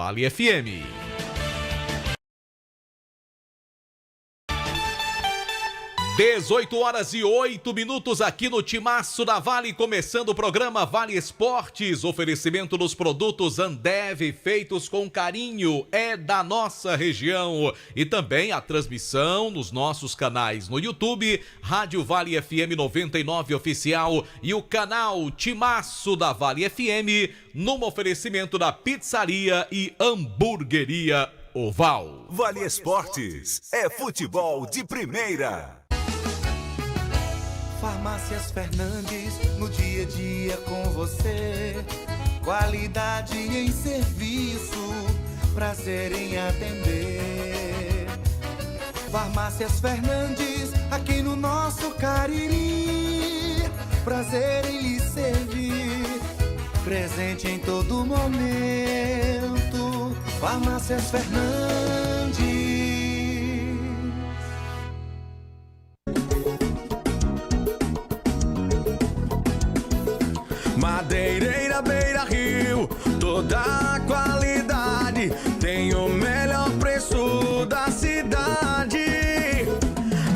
Vale FM. Dezoito horas e 8 minutos aqui no Timaço da Vale, começando o programa Vale Esportes. Oferecimento dos produtos Ambev, feitos com carinho, é da nossa região. E também a transmissão nos nossos canais no YouTube, Rádio Vale FM 99 Oficial e o canal Timaço da Vale FM, num oferecimento da Pizzaria e Hamburgueria Oval. Vale Esportes é futebol de primeira. Farmácias Fernandes, no dia a dia com você. Qualidade em serviço, prazer em atender. Farmácias Fernandes, aqui no nosso Cariri. Prazer em lhe servir, presente em todo momento. Farmácias Fernandes. Madeireira Beira Rio, toda a qualidade, tem o melhor preço da cidade.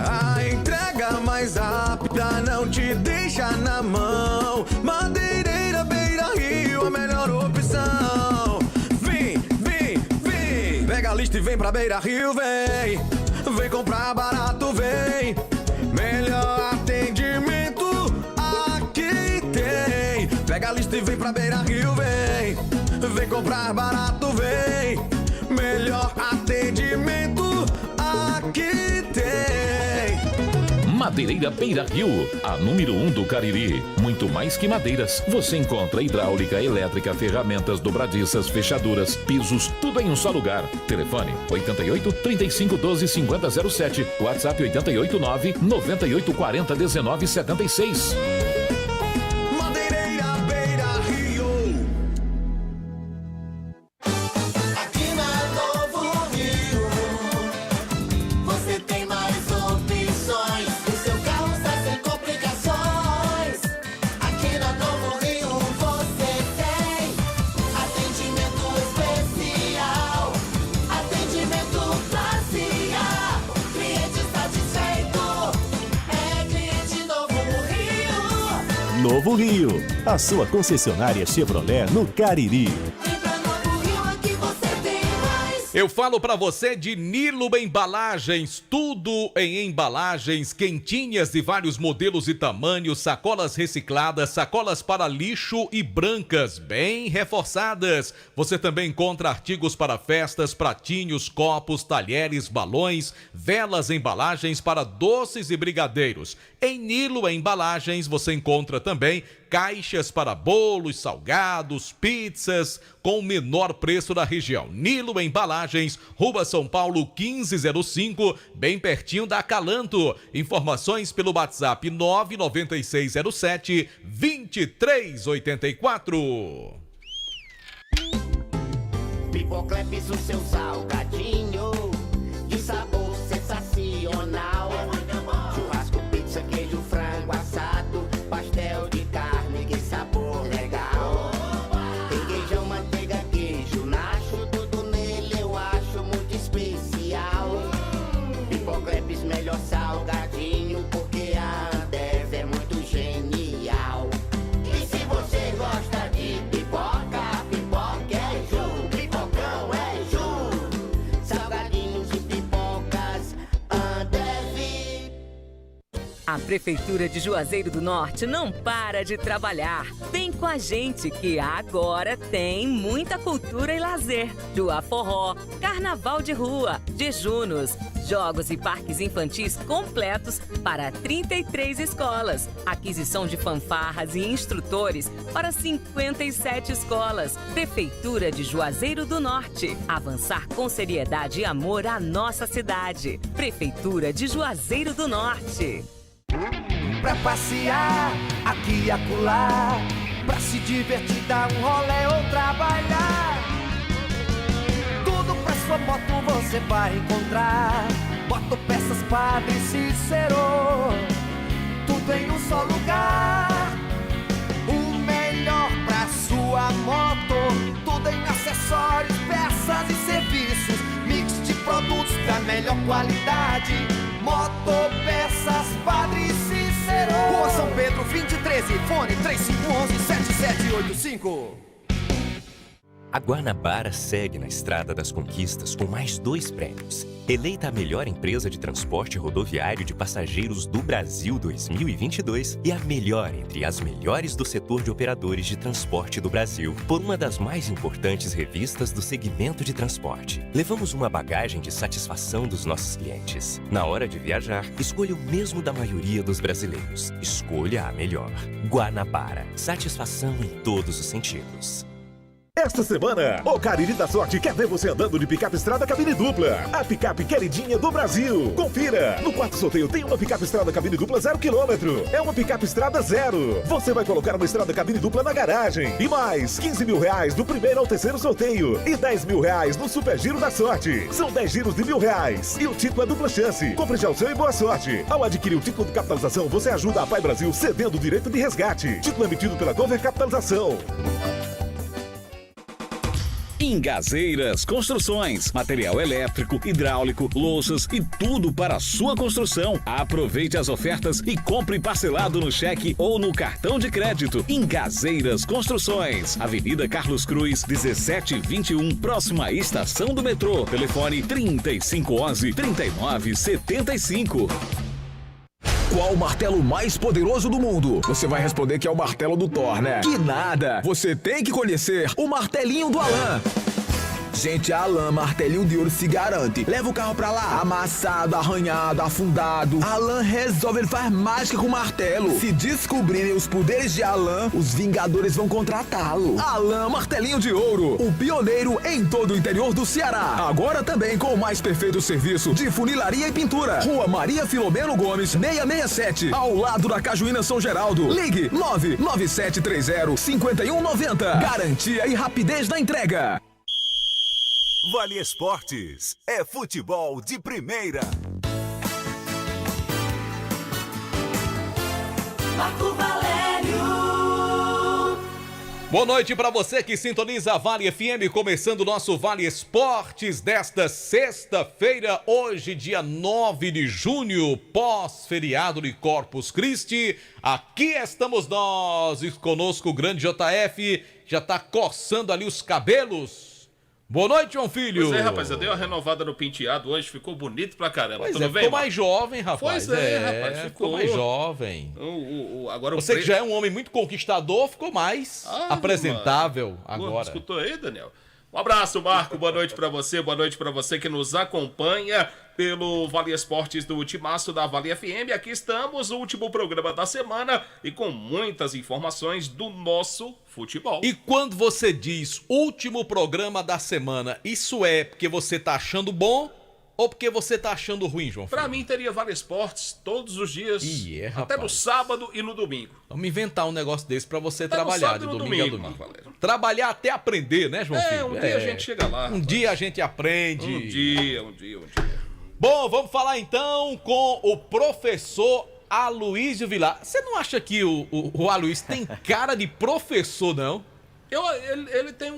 A entrega mais rápida não te deixa na mão. Madeireira Beira Rio, a melhor opção. Vem, vem, vem, pega a lista e vem pra Beira Rio, vem. Vem comprar barato, vem. Melhor atendimento aqui tem. Pega a lista e vem pra Beira Rio, vem. Vem comprar barato, vem. Melhor atendimento aqui tem. Madeireira Beira Rio, a número 1 do Cariri. Muito mais que madeiras, você encontra hidráulica, elétrica, ferramentas, dobradiças, fechaduras, pisos, tudo em um só lugar. Telefone 88 35 12 50 07, WhatsApp 88 9 98 40 19 76. Novo Rio, a sua concessionária Chevrolet no Cariri. Eu falo pra você de Nilo Embalagens, tudo em embalagens, quentinhas de vários modelos e tamanhos, sacolas recicladas, sacolas para lixo e brancas, bem reforçadas. Você também encontra artigos para festas, pratinhos, copos, talheres, balões, velas, embalagens para doces e brigadeiros. Em Nilo Embalagens você encontra também caixas para bolos, salgados, pizzas, com o menor preço da região. Nilo Embalagens, Rua São Paulo 1505, bem pertinho da Acalanto. Informações pelo WhatsApp 99607 2384. Pipocleps, o seu salgadinho de sabor sensacional. Churrasco, pizza, queijo, frango assado, pastel de carne, que sabor legal. Requeijão, manteiga, queijo, nacho, tudo nele eu acho muito especial. Pipocleps, melhor salgadinho, porque a Ambev é muito genial. E se você gosta de pipoca, pipoca é Ju, pipocão é Ju. Salgadinhos e pipocas, Ambev. A Prefeitura de Juazeiro do Norte não para de trabalhar. Vem com a gente que agora tem muita cultura e lazer. Jua Forró, Carnaval de Rua, jejunos, jogos e parques infantis completos para 33 escolas. Aquisição de fanfarras e instrutores para 57 escolas. Prefeitura de Juazeiro do Norte. Avançar com seriedade e amor à nossa cidade. Prefeitura de Juazeiro do Norte. Pra passear aqui e acolá, pra se divertir, dar um rolê ou trabalhar. Tudo pra sua moto você vai encontrar. Motopeças Padre Cícero, tudo em um só lugar. O melhor pra sua moto, tudo Tudo em acessórios, peças e serviços. Mix de produtos da melhor qualidade. Motopeças Padre Cícero. Rua São Pedro, 2013. Fone 3511-7785. A Guanabara segue na Estrada das Conquistas com mais 2 prêmios. Eleita a melhor empresa de transporte rodoviário de passageiros do Brasil 2022 e a melhor entre as melhores do setor de operadores de transporte do Brasil por uma das mais importantes revistas do segmento de transporte. Levamos uma bagagem de satisfação dos nossos clientes. Na hora de viajar, escolha o mesmo da maioria dos brasileiros. Escolha a melhor. Guanabara. Satisfação em todos os sentidos. Esta semana, o Cariri da Sorte quer ver você andando de picape estrada cabine dupla. A picape queridinha do Brasil. Confira! No quarto sorteio tem uma picape estrada cabine dupla 0 km. É uma picape estrada 0. Você vai colocar uma estrada cabine dupla na garagem. E mais 15 mil reais do primeiro ao terceiro sorteio. E 10 mil reais no Super Giro da Sorte. São 10 giros de R$1.000. E o título é dupla chance. Compre já o seu e boa sorte. Ao adquirir o título de capitalização, você ajuda a Pai Brasil cedendo o direito de resgate. Título emitido pela Gover Capitalização. Ingazeiras Construções, material elétrico, hidráulico, louças e tudo para a sua construção. Aproveite as ofertas e compre parcelado no cheque ou no cartão de crédito. Ingazeiras Construções, Avenida Carlos Cruz, 1721, próxima à estação do metrô. Telefone 3511-3975. Qual o martelo mais poderoso do mundo? Você vai responder que é o martelo do Thor, né? Que nada! Você tem que conhecer o martelinho do Alan. Gente, a Alan Martelinho de Ouro se garante. Leva o carro pra lá, amassado, arranhado, afundado. Alan resolve, ele faz mágica com o martelo. Se descobrirem os poderes de Alan, os Vingadores vão contratá-lo. Alan Martelinho de Ouro, o pioneiro em todo o interior do Ceará. Agora também com o mais perfeito serviço de funilaria e pintura. Rua Maria Filomeno Gomes, 667, ao lado da Cajuína São Geraldo. Ligue 99730-5190. Garantia e rapidez na entrega. Vale Esportes é futebol de primeira. Marco Valério. Boa noite para você que sintoniza a Vale FM, começando o nosso Vale Esportes desta sexta-feira, hoje dia 9 de junho, pós-feriado de Corpus Christi. Aqui estamos nós e conosco o grande JF, já tá coçando ali os cabelos. Boa noite, João Filho. Pois é, rapaz, eu dei uma renovada no penteado hoje, ficou bonito pra caramba. Pois Tudo é, bem, ficou mais jovem, rapaz. Pois é, rapaz, ficou mais jovem. Agora você que já é um homem muito conquistador, ficou mais apresentável agora. Escutou aí, Daniel? Um abraço, Marco, boa noite pra você que nos acompanha pelo Vale Esportes do Timaço da Vale FM. Aqui estamos, o último programa da semana e com muitas informações do nosso futebol. E quando você diz último programa da semana, isso é porque você tá achando bom ou porque você tá achando ruim, João Filho? Pra mim teria Vale Esportes todos os dias, até no sábado e no domingo. Vamos inventar um negócio desse pra você trabalhar de domingo a domingo. Trabalhar até aprender, né, João Filho? Um dia a gente chega lá. Um dia a gente aprende. Um dia. Bom, vamos falar então com o professor Aloysio Vilar. Você não acha que o Aloysio tem cara de professor, não? Ele tem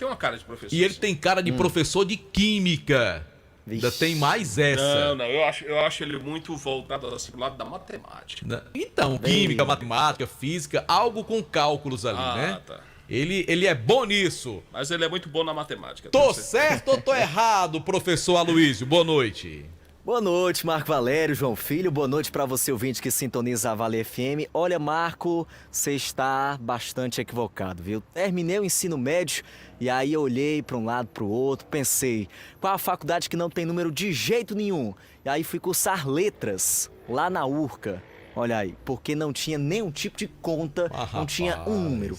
uma cara de professor. E ele tem cara de professor de química. Ainda tem mais essa. Não, eu acho ele muito voltado assim pro lado da matemática. Então, química, matemática, física, algo com cálculos ali, né? Tá. Ele é bom nisso. Mas ele é muito bom na matemática. Tô certo ou tô errado, professor Aloysio? Boa noite. Boa noite, Marco Valério, João Filho. Boa noite para você, ouvinte que sintoniza a Vale FM. Olha, Marco, você está bastante equivocado, viu? Terminei o ensino médio e aí eu olhei para um lado, para o outro, pensei, qual a faculdade que não tem número de jeito nenhum? E aí fui cursar letras lá na URCA. Olha aí, porque não tinha nenhum tipo de conta, não tinha um número.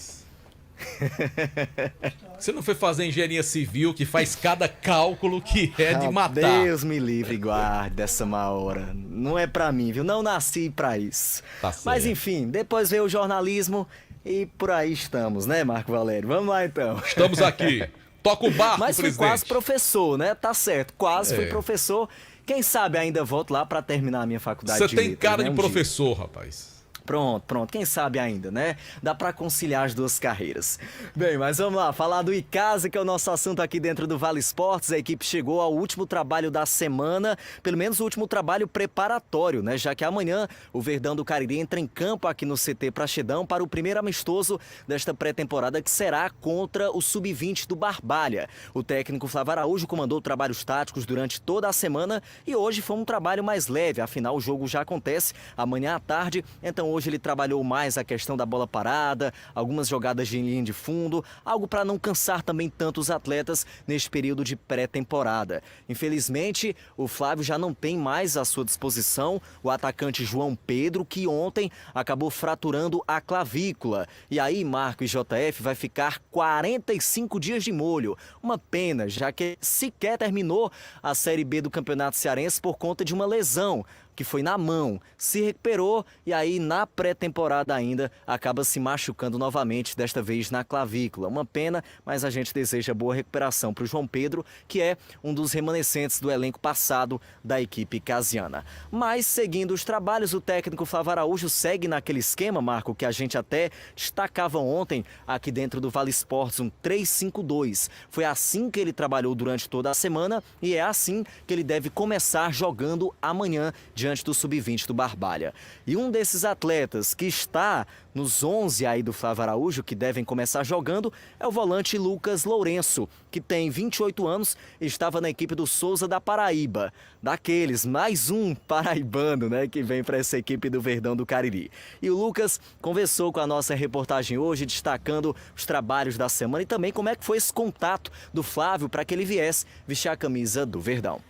Você não foi fazer engenharia civil que faz cada cálculo que é de matar? Deus me livre e guarde dessa má hora. Não é pra mim, viu? Não nasci pra isso. Tá certo. Mas enfim, depois veio o jornalismo e por aí estamos, né, Marco Valério? Vamos lá então. Estamos aqui. Toca o barco, mas fui presidente. quase professor, né? Tá certo, quase fui professor. Quem sabe ainda volto lá pra terminar a minha faculdade de letras. Você tem cara de né? professor, rapaz. Pronto. Quem sabe ainda, né? Dá pra conciliar as duas carreiras. Bem, mas vamos lá, falar do Icasa, que é o nosso assunto aqui dentro do Vale Esportes. A equipe chegou ao último trabalho da semana, pelo menos o último trabalho preparatório, né? Já que amanhã o Verdão do Cariri entra em campo aqui no CT Praxedão para o primeiro amistoso desta pré-temporada, que será contra o Sub-20 do Barbalha. O técnico Flávio Araújo comandou trabalhos táticos durante toda a semana e hoje foi um trabalho mais leve, afinal o jogo já acontece amanhã à tarde, então hoje ele trabalhou mais a questão da bola parada, algumas jogadas de linha de fundo, algo para não cansar também tanto os atletas neste período de pré-temporada. Infelizmente, o Flávio já não tem mais à sua disposição o atacante João Pedro, que ontem acabou fraturando a clavícula. E aí, Marco e JF vai ficar 45 dias de molho. Uma pena, já que sequer terminou a Série B do Campeonato Cearense por conta de uma lesão que foi na mão, se recuperou e aí na pré-temporada ainda acaba se machucando novamente, desta vez na clavícula. Uma pena, mas a gente deseja boa recuperação para o João Pedro, que é um dos remanescentes do elenco passado da equipe casiana. Mas seguindo os trabalhos, o técnico Flávio Araújo segue naquele esquema, Marco, que a gente até destacava ontem aqui dentro do Vale Esportes, um 3-5-2. Foi assim que ele trabalhou durante toda a semana e é assim que ele deve começar jogando amanhã diante do Sub-20 do Barbalha. E um desses atletas que está nos 11 aí do Flávio Araújo, que devem começar jogando, é o volante Lucas Lourenço, que tem 28 anos e estava na equipe do Souza da Paraíba. Daqueles, mais um paraibano, né, que vem para essa equipe do Verdão do Cariri. E o Lucas conversou com a nossa reportagem hoje, destacando os trabalhos da semana e também como é que foi esse contato do Flávio para que ele viesse vestir a camisa do Verdão.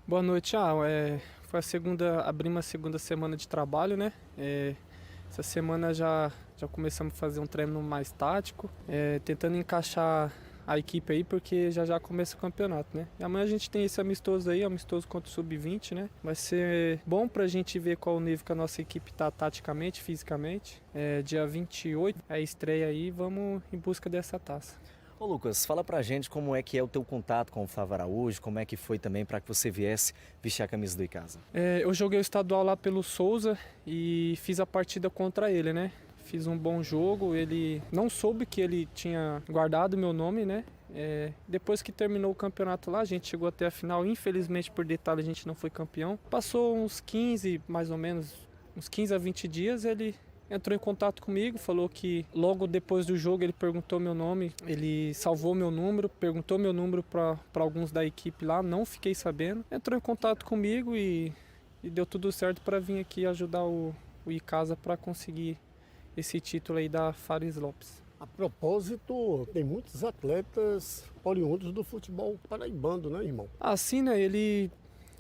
Boa noite, abrimos a segunda semana de trabalho, né? Essa semana já começamos a fazer um treino mais tático, tentando encaixar a equipe aí, porque já começa o campeonato, né? E amanhã a gente tem esse amistoso aí, amistoso contra o Sub-20, né? Vai ser bom pra gente ver qual o nível que a nossa equipe tá taticamente, fisicamente. Dia 28, a estreia aí, vamos em busca dessa taça. Ô Lucas, fala pra gente como é que é o teu contato com o Flávio Araújo, como é que foi também para que você viesse vestir a camisa do Icasa. Eu joguei o estadual lá pelo Souza e fiz a partida contra ele, né? Fiz um bom jogo, ele não soube que ele tinha guardado meu nome, né? Depois que terminou o campeonato lá, a gente chegou até a final, infelizmente por detalhe a gente não foi campeão. Passou uns 15, mais ou menos, uns 15 a 20 dias, ele entrou em contato comigo, falou que logo depois do jogo ele perguntou meu nome, ele salvou meu número, perguntou meu número para alguns da equipe lá, não fiquei sabendo. Entrou em contato comigo e deu tudo certo para vir aqui ajudar o Icasa para conseguir esse título aí da Fares Lopes. A propósito, tem muitos atletas oriundos do futebol paraibano, né, irmão? Sim, né, ele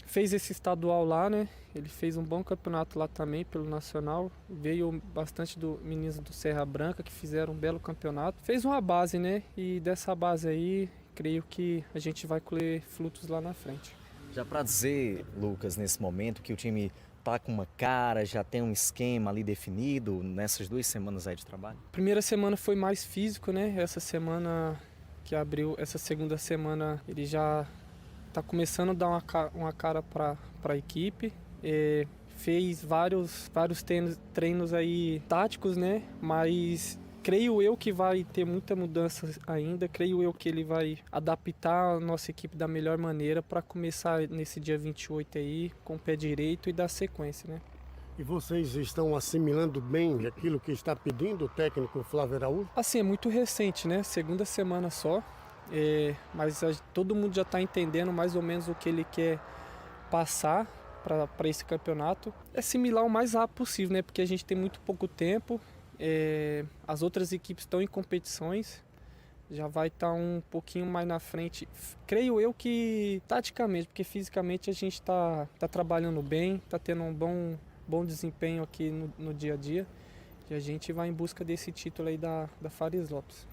fez esse estadual lá, né? Ele fez um bom campeonato lá também pelo Nacional. Veio bastante do meninos do Serra Branca que fizeram um belo campeonato. Fez uma base, né? E dessa base aí, creio que a gente vai colher frutos lá na frente. Já para dizer, Lucas, nesse momento que o time tá com uma cara, já tem um esquema ali definido nessas 2 semanas aí de trabalho? Primeira semana foi mais físico, né? Essa semana que abriu, essa segunda semana ele já tá começando a dar uma cara para a equipe. Fez vários treinos aí táticos, né? Mas creio eu que vai ter muita mudança ainda. Creio eu que ele vai adaptar a nossa equipe da melhor maneira para começar nesse dia 28 aí com o pé direito e dar sequência, né? E vocês estão assimilando bem aquilo que está pedindo o técnico Flávio Araújo? Assim, é muito recente, né? Segunda semana só. Mas todo mundo já está entendendo mais ou menos o que ele quer passar para esse campeonato. É assimilar o mais rápido possível, né? Porque a gente tem muito pouco tempo. As outras equipes estão em competições. Já vai estar um pouquinho mais na frente. Creio eu que taticamente, porque fisicamente a gente está trabalhando bem, está tendo um bom desempenho aqui no dia a dia. E a gente vai em busca desse título aí da Fares Lopes.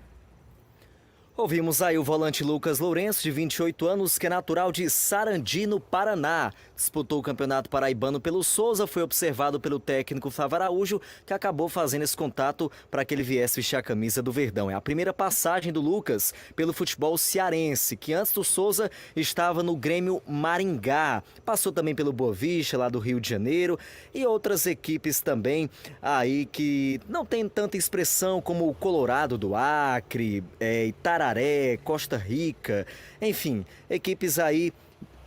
Ouvimos aí o volante Lucas Lourenço, de 28 anos, que é natural de Sarandi, no Paraná. Disputou o Campeonato Paraibano pelo Souza, foi observado pelo técnico Flávio Araújo, que acabou fazendo esse contato para que ele viesse vestir a camisa do Verdão. É a primeira passagem do Lucas pelo futebol cearense, que antes do Souza estava no Grêmio Maringá. Passou também pelo Boa Vista, lá do Rio de Janeiro, e outras equipes também aí que não tem tanta expressão, como o Colorado do Acre, Itararé, Costa Rica, enfim, equipes aí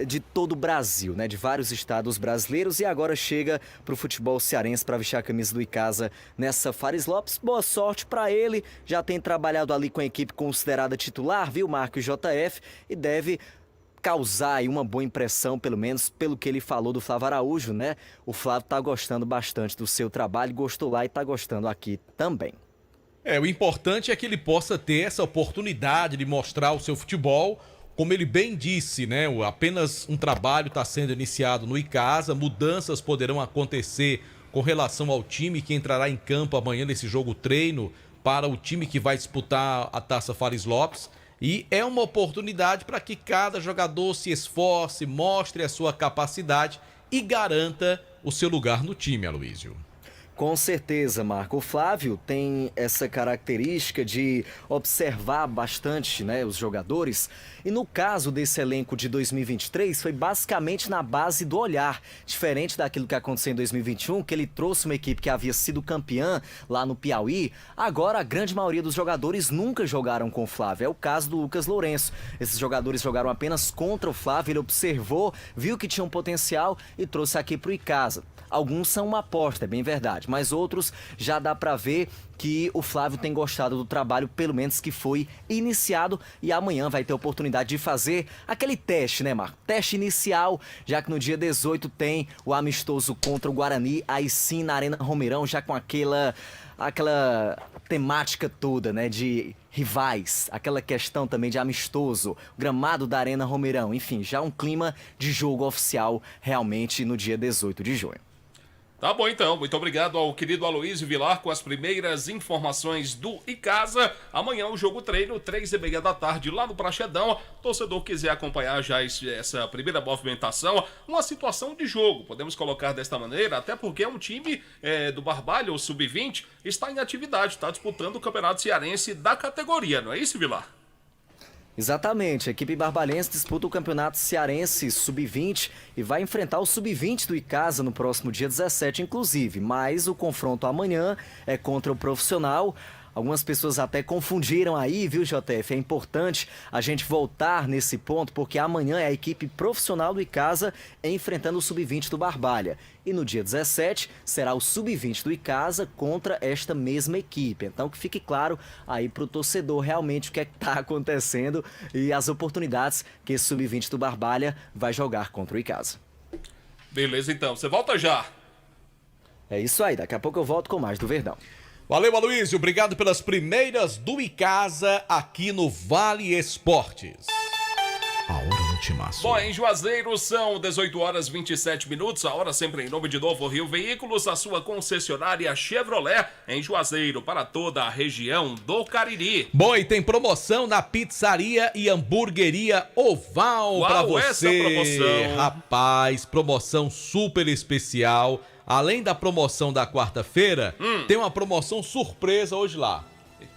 de todo o Brasil, né, de vários estados brasileiros, e agora chega para o futebol cearense para vestir a camisa do Icasa nessa Fares Lopes. Boa sorte para ele, já tem trabalhado ali com a equipe considerada titular, viu, Marco e JF, e deve causar aí uma boa impressão, pelo menos pelo que ele falou do Flávio Araújo, né? O Flávio tá gostando bastante do seu trabalho, gostou lá e tá gostando aqui também. O importante é que ele possa ter essa oportunidade de mostrar o seu futebol. Como ele bem disse, né? Apenas um trabalho está sendo iniciado no Icasa, mudanças poderão acontecer com relação ao time que entrará em campo amanhã nesse jogo treino para o time que vai disputar a Taça Fares Lopes. E é uma oportunidade para que cada jogador se esforce, mostre a sua capacidade e garanta o seu lugar no time, Aloísio. Com certeza, Marco. O Flávio tem essa característica de observar bastante, né, os jogadores. E no caso desse elenco de 2023, foi basicamente na base do olhar. Diferente daquilo que aconteceu em 2021, que ele trouxe uma equipe que havia sido campeã lá no Piauí. Agora, a grande maioria dos jogadores nunca jogaram com o Flávio. É o caso do Lucas Lourenço. Esses jogadores jogaram apenas contra o Flávio. Ele observou, viu que tinha um potencial e trouxe aqui para o Icasa. Alguns são uma aposta, é bem verdade, mas outros já dá para ver que o Flávio tem gostado do trabalho, pelo menos que foi iniciado, e amanhã vai ter a oportunidade de fazer aquele teste, né, Marco? Teste inicial, já que no dia 18 tem o amistoso contra o Guarani, aí sim na Arena Romeirão, já com aquela temática toda, né, de rivais, aquela questão também de amistoso, gramado da Arena Romeirão, enfim, já um clima de jogo oficial realmente no dia 18 de junho. Tá bom então, muito obrigado ao querido Aloísio Vilar com as primeiras informações do Icasa. Amanhã o jogo treino, 3h30 da tarde, lá no Praxedão. Torcedor quiser acompanhar já essa primeira movimentação, uma situação de jogo, podemos colocar desta maneira, até porque é um time do Barbalho, o Sub-20, está em atividade, está disputando o Campeonato Cearense da categoria, não é isso, Vilar? Exatamente, a equipe barbalense disputa o Campeonato Cearense Sub-20 e vai enfrentar o Sub-20 do Icasa no próximo dia 17, inclusive. Mas o confronto amanhã é contra o Profissional. Algumas pessoas até confundiram aí, viu, JF? É importante a gente voltar nesse ponto, porque amanhã é a equipe profissional do Icasa enfrentando o Sub-20 do Barbalha. E no dia 17 será o Sub-20 do Icasa contra esta mesma equipe. Então que fique claro aí pro torcedor realmente o que é que tá acontecendo e as oportunidades que esse Sub-20 do Barbalha vai jogar contra o Icasa. Beleza, então. Você volta já. É isso aí. Daqui a pouco eu volto com mais do Verdão. Valeu, Aloísio. Obrigado pelas primeiras do Icasa aqui no Vale Esportes. A hora no Timaço. Bom, em Juazeiro são 18h27. A hora sempre em nome de Novo Rio Veículos, a sua concessionária Chevrolet em Juazeiro para toda a região do Cariri. Bom, e tem promoção na pizzaria e hamburgueria Oval para você. Essa promoção? Rapaz, promoção super especial. Além da promoção da quarta-feira, tem uma promoção surpresa hoje lá.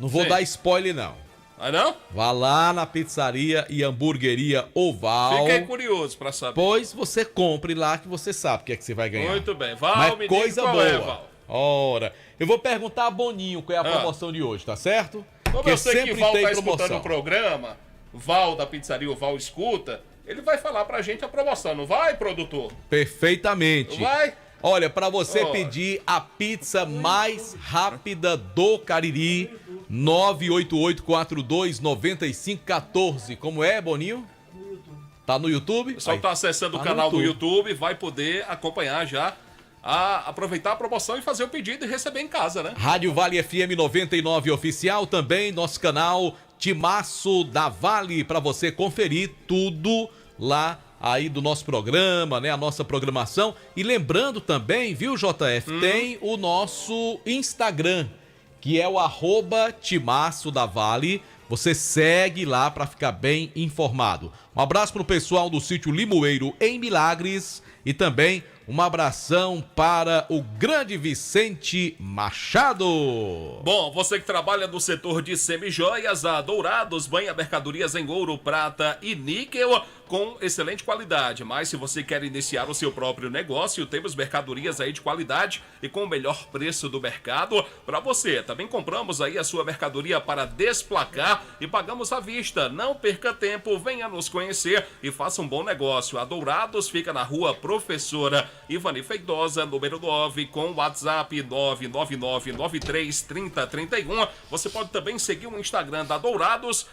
Não vou dar spoiler, não. Ah, não? Vá lá na pizzaria e hamburgueria Oval. Fiquei curioso pra saber. Pois você compre lá que você sabe o que é que você vai ganhar. Muito bem. Val, mas me coisa diga qual boa. é, Val. Ora, eu vou perguntar a Boninho qual é a promoção de hoje, tá certo? Como eu sei que Val tá escutando o programa, Val da pizzaria, o Val escuta, ele vai falar pra gente a promoção, não vai, produtor? Perfeitamente. Vai? Olha, para você pedir a pizza mais rápida do Cariri, 988-42-9514. Como é, Boninho? Tá no YouTube? O pessoal tá acessando o canal do YouTube, vai poder acompanhar já, aproveitar a promoção e fazer o pedido e receber em casa, né? Rádio Vale FM 99 Oficial, também nosso canal Timaço da Vale, para você conferir tudo lá aí do nosso programa, né, a nossa programação. E lembrando também, viu, JF, tem o nosso Instagram, que é o @Timaço da Vale, Você segue lá para ficar bem informado. Um abraço para o pessoal do sítio Limoeiro em Milagres e também um abração para o grande Vicente Machado. Bom, você que trabalha no setor de semijoias, a Dourados banha mercadorias em ouro, prata e níquel com excelente qualidade. Mas se você quer iniciar o seu próprio negócio, temos mercadorias aí de qualidade e com o melhor preço do mercado para você. Também compramos aí a sua mercadoria para desplacar e pagamos à vista. Não perca tempo, venha nos conhecer e faça um bom negócio. A Dourados fica na rua Professora Ivani Feitosa, número 9, com WhatsApp 999933031. Você pode também seguir o Instagram da Dourados,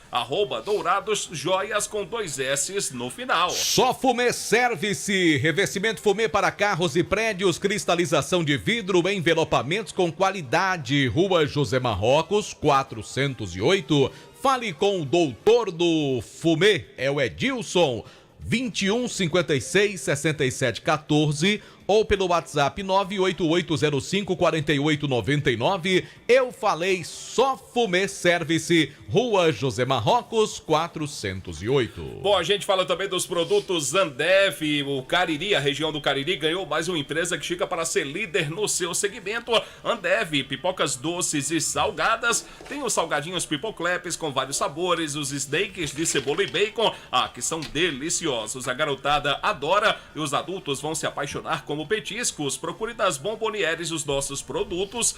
@DouradosJoias com 2 S's no final. Só Fumê Service, revestimento fumê para carros e prédios, cristalização de vidro, envelopamentos com qualidade. Rua José Marrocos, 408. Fale com o doutor do fumê, é o Edilson, 21 56 67 14 ou pelo WhatsApp 98805 4899. Eu falei Só Fumê Service, Rua José Marrocos, 408. Bom, a gente fala também dos produtos Ambev. O Cariri, a região do Cariri, ganhou mais uma empresa que chega para ser líder no seu segmento. Ambev, pipocas doces e salgadas. Tem os salgadinhos Pipocleps com vários sabores, os steaks de cebola e bacon, que são deliciosos. A garotada adora e os adultos vão se apaixonar como petiscos. Procure das Bombonieres os nossos produtos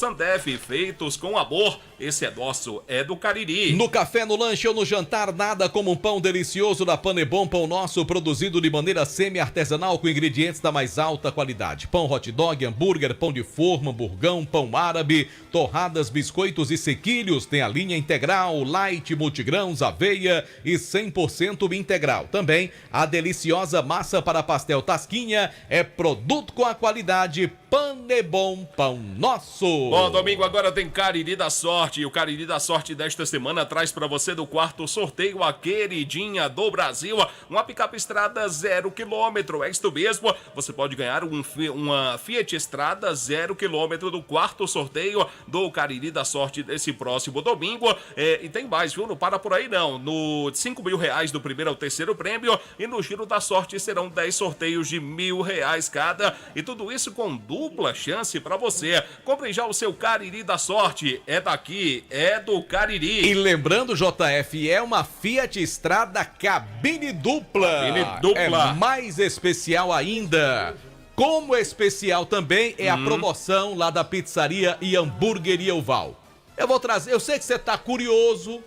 Ambev, feitos com amor. Esse é nosso, é do Cariri. No café, no lanche ou no jantar, nada como um pão delicioso da Panebon, pão nosso, produzido de maneira semi-artesanal com ingredientes da mais alta qualidade. Pão hot dog, hambúrguer, pão de forma, hamburgão, pão árabe, torradas, biscoitos e sequilhos. Tem a linha integral, light, multigrãos, aveia e 100% integral. Também a deliciosa massa para pastel Tasquinha, é produto com a qualidade Panebon, pão nosso. Bom, domingo agora tem Cariri da Sorte. E o Cariri da Sorte desta semana traz para você do quarto sorteio a queridinha do Brasil, uma picape Estrada 0 km. É isto mesmo, você pode ganhar uma Fiat Estrada 0 km do quarto sorteio do Cariri da Sorte desse próximo domingo. E tem mais, viu? Não para por aí não. No R$5.000 do primeiro ao terceiro prêmio e no Giro da Sorte serão 10 sorteios de R$1.000 cada. E tudo isso com dupla chance para você. Compre já o seu Cariri da Sorte. É daqui, é do Cariri. E lembrando, JF, é uma Fiat Estrada cabine dupla. Cabine dupla. É mais especial ainda. Como especial também é a promoção lá da Pizzaria e Hamburgueria Oval. Eu vou trazer, eu sei que você tá curioso.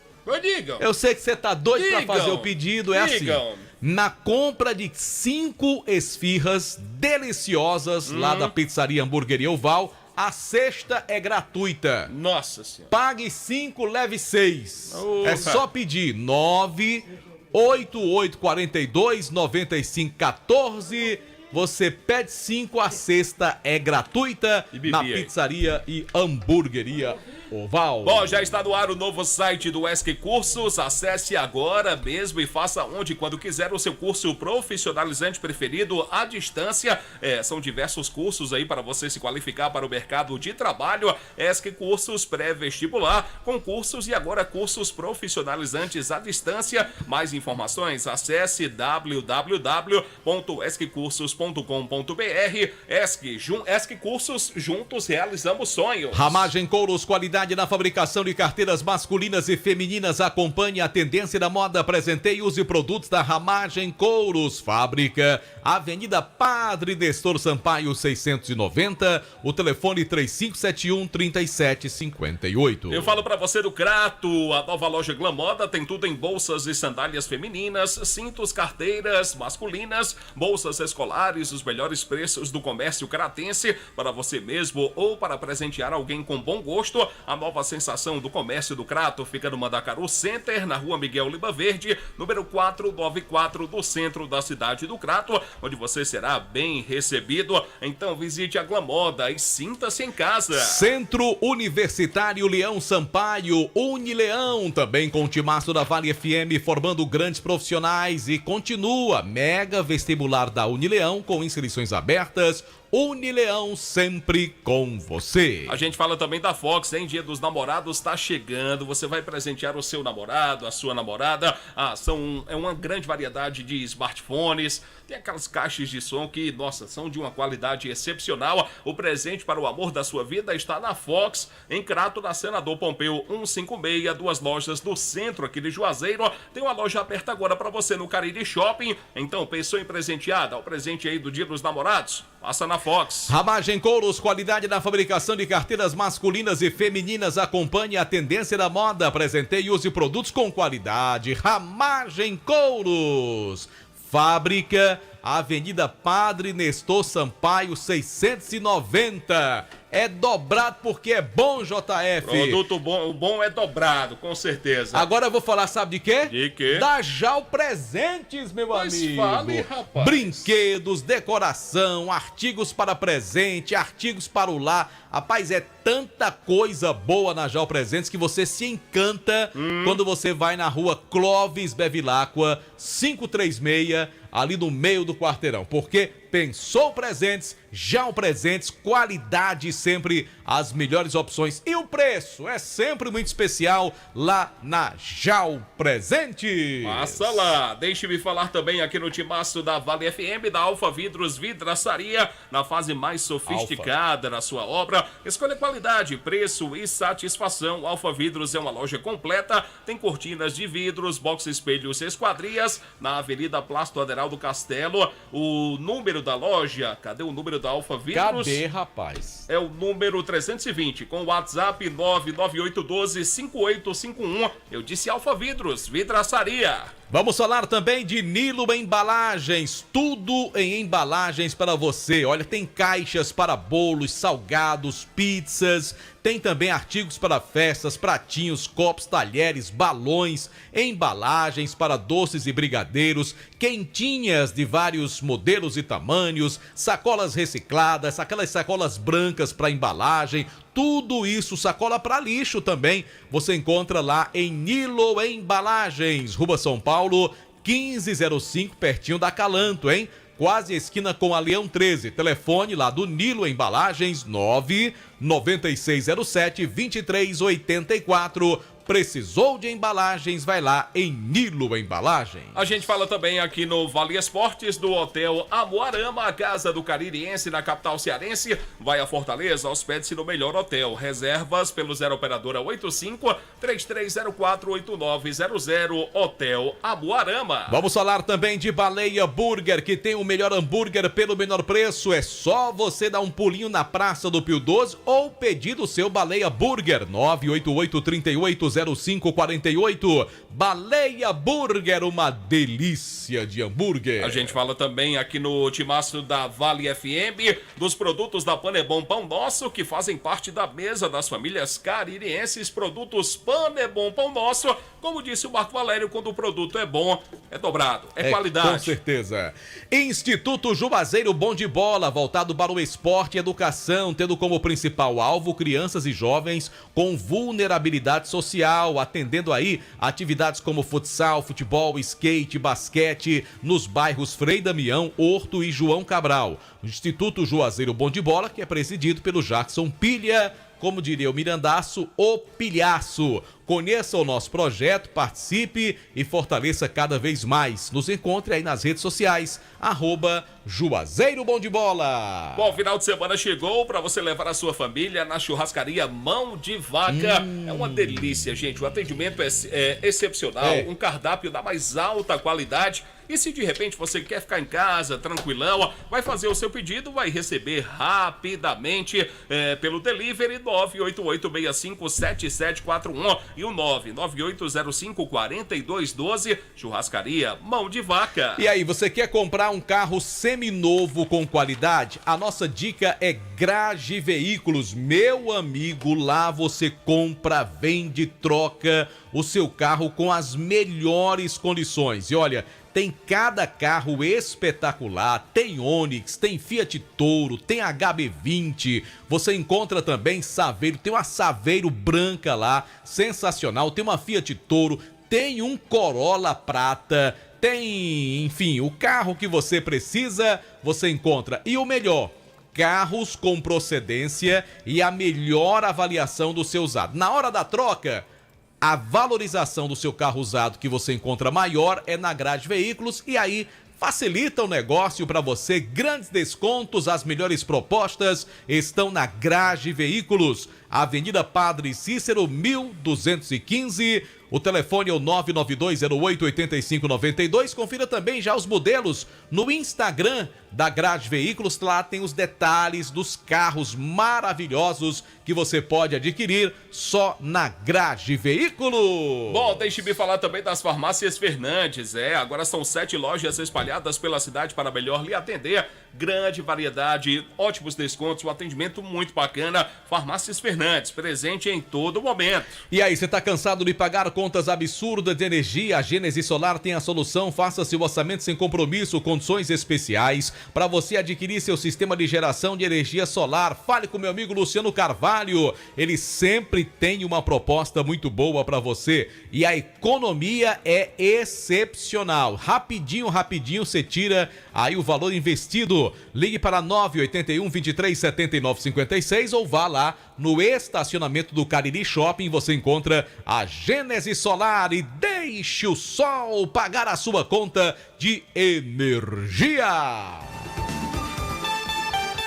Eu sei que você tá doido para fazer o pedido. É assim. Na compra de 5 esfirras deliciosas lá da Pizzaria Hamburgueria Oval, a sexta14 Nossa Senhora. Pague 5, leve 6. É só pedir 988429514. Você pede 5, a sexta é gratuita na Pizzaria e Hamburgueria Oval. Bom, já está no ar o novo site do ESC Cursos. Acesse agora mesmo e faça onde e quando quiser o seu curso profissionalizante preferido à distância. São diversos cursos aí para você se qualificar para o mercado de trabalho. ESC Cursos pré-vestibular, concursos e agora cursos profissionalizantes à distância. Mais informações, acesse www.esccursos.com.br. ESC Cursos, juntos realizamos sonhos. Ramagem Couros, qualidade na fabricação de carteiras masculinas e femininas. Acompanhe a tendência da moda. Apresentei e use produtos da Ramagem Couros. Fábrica, Avenida Padre Nestor Sampaio 690. O telefone 3571-3758. Eu falo pra você do Crato. A nova loja Glam Moda tem tudo em bolsas e sandálias femininas, cintos, carteiras masculinas, bolsas escolares, os melhores preços do comércio cratense para você mesmo ou para presentear alguém com bom gosto. A nova sensação do comércio do Crato fica no Mandacaru Center, na rua Miguel Lima Verde, número 494, do centro da cidade do Crato, onde você será bem recebido. Então visite a Glam Moda e sinta-se em casa. Centro Universitário Leão Sampaio, Unileão, também com o timaço da Vale FM, formando grandes profissionais. E continua mega vestibular da Unileão com inscrições abertas. Unileão sempre com você. A gente fala também da Fox, hein? Dia dos Namorados tá chegando. Você vai presentear o seu namorado, a sua namorada. É uma grande variedade de smartphones. Tem aquelas caixas de som que, nossa, são de uma qualidade excepcional. O presente para o amor da sua vida está na Fox, em Crato, na Senador Pompeu 156, 2 lojas do centro aqui de Juazeiro. Tem uma loja aberta agora para você no Cariri Shopping. Então, pensou em presentear? Dá o presente aí do Dia dos Namorados? Passa na Fox. Ramagem Couros, qualidade na fabricação de carteiras masculinas e femininas. Acompanhe a tendência da moda. Apresentei e use produtos com qualidade. Ramagem Couros. Fábrica, Avenida Padre Nestor Sampaio, 690. É dobrado porque é bom, JF. Produto bom, o bom é dobrado, com certeza. Agora eu vou falar, sabe de quê? De quê? Da Jau Presentes, meu amigo. Fale, rapaz. Brinquedos, decoração, artigos para presente, artigos para o lar. Rapaz, é tanta coisa boa na Jau Presentes que você se encanta quando você vai na rua Clóvis Bevilacqua, 536, ali no meio do quarteirão. Porque pensou presentes, Jau Presentes, qualidade sempre, as melhores opções. E o preço é sempre muito especial lá na Jau Presentes. Passa lá. Deixe-me falar também aqui no timaço da Vale FM, da Alfa Vidros Vidraçaria, na fase mais sofisticada na sua obra. Escolha qualidade, preço e satisfação. Alfa Vidros é uma loja completa, tem cortinas de vidros, box espelhos e esquadrias, na Avenida Plácido Aderaldo Castelo. O número da loja, cadê o número da Alfa Vidros? Cadê, rapaz? É o número 320, com o WhatsApp 998125851. Eu disse Alfa Vidros, Vidraçaria. Vamos falar também de Nilo Embalagens, tudo em embalagens para você. Olha, tem caixas para bolos, salgados, pizzas, tem também artigos para festas, pratinhos, copos, talheres, balões, embalagens para doces e brigadeiros, quentinhas de vários modelos e tamanhos, sacolas recicladas, aquelas sacolas brancas para embalagem, tudo isso, sacola para lixo também, você encontra lá em Nilo Embalagens, Rua São Paulo, 1505, pertinho da Calanto, hein? Quase a esquina com a Leão 13. Telefone lá do Nilo Embalagens, 99607-2384. Precisou de embalagens, vai lá em Nilo Embalagens. A gente fala também aqui no Vale Esportes do Hotel Amuarama, a casa do caririense na capital cearense. Vai a Fortaleza, hospede-se no melhor hotel. Reservas pelo 0 operadora 85-3304-8900, Hotel Amuarama. Vamos falar também de Baleia Burger, que tem o melhor hambúrguer pelo menor preço. É só você dar um pulinho na Praça do Pio 12 ou pedir o seu Baleia Burger, 988-380548. Baleia Burger, uma delícia de hambúrguer. A gente fala também aqui no timaço da Vale FM dos produtos da Panebom Pão Nosso, que fazem parte da mesa das famílias caririenses. Produtos Panebom Pão Nosso, como disse o Marco Valério, quando o produto é bom, é dobrado, é qualidade. Com certeza. Instituto Juazeiro Bom de Bola, voltado para o esporte e educação, tendo como principal alvo crianças e jovens com vulnerabilidade social, atendendo aí atividades como futsal, futebol, skate, basquete, nos bairros Frei Damião, Horto e João Cabral. O Instituto Juazeiro Bom de Bola, que é presidido pelo Jackson Pilha, como diria o Mirandaço, o Pilhaço. Conheça o nosso projeto, participe e fortaleça cada vez mais. Nos encontre aí nas redes sociais, @Juazeiro Bom de Bola. Bom, final de semana chegou para você levar a sua família na churrascaria Mão de Vaca. É uma delícia, gente. O atendimento é excepcional, um cardápio da mais alta qualidade. E se de repente você quer ficar em casa, tranquilão, vai fazer o seu pedido, vai receber rapidamente pelo delivery 988657741 e o 998054212, churrascaria Mão de Vaca. E aí, você quer comprar um carro seminovo com qualidade? A nossa dica é Grage Veículos. Meu amigo, lá você compra, vende, troca o seu carro com as melhores condições. E olha, tem cada carro espetacular, tem Onix, tem Fiat Toro, tem HB20, você encontra também Saveiro, tem uma Saveiro branca lá, sensacional, tem uma Fiat Toro, tem um Corolla prata, tem, enfim, o carro que você precisa, você encontra. E o melhor, carros com procedência e a melhor avaliação do seu usado. Na hora da troca, a valorização do seu carro usado que você encontra maior é na Grade Veículos e aí facilita o negócio para você. Grandes descontos, as melhores propostas estão na Grade Veículos, Avenida Padre Cícero, 1215. O telefone é o 992088592. Confira também já os modelos no Instagram da Grade Veículos. Lá tem os detalhes dos carros maravilhosos que você pode adquirir só na Grade Veículos. Bom, deixe me falar também das farmácias Fernandes. Agora são 7 lojas espalhadas pela cidade para melhor lhe atender. Grande variedade, ótimos descontos, um atendimento muito bacana. Farmácias Fernandes, presente em todo momento. E aí, você tá cansado de pagar contas absurdas de energia? A Gênesis Solar tem a solução. Faça seu orçamento sem compromisso, condições especiais para você adquirir seu sistema de geração de energia solar. Fale com meu amigo Luciano Carvalho. Ele sempre tem uma proposta muito boa para você e a economia é excepcional. Rapidinho você tira aí o valor investido. Ligue para 981 23 79 56 ou vá lá no estacionamento do Cariri Shopping. Você encontra a Gênesis Solar e deixe o sol pagar a sua conta de energia.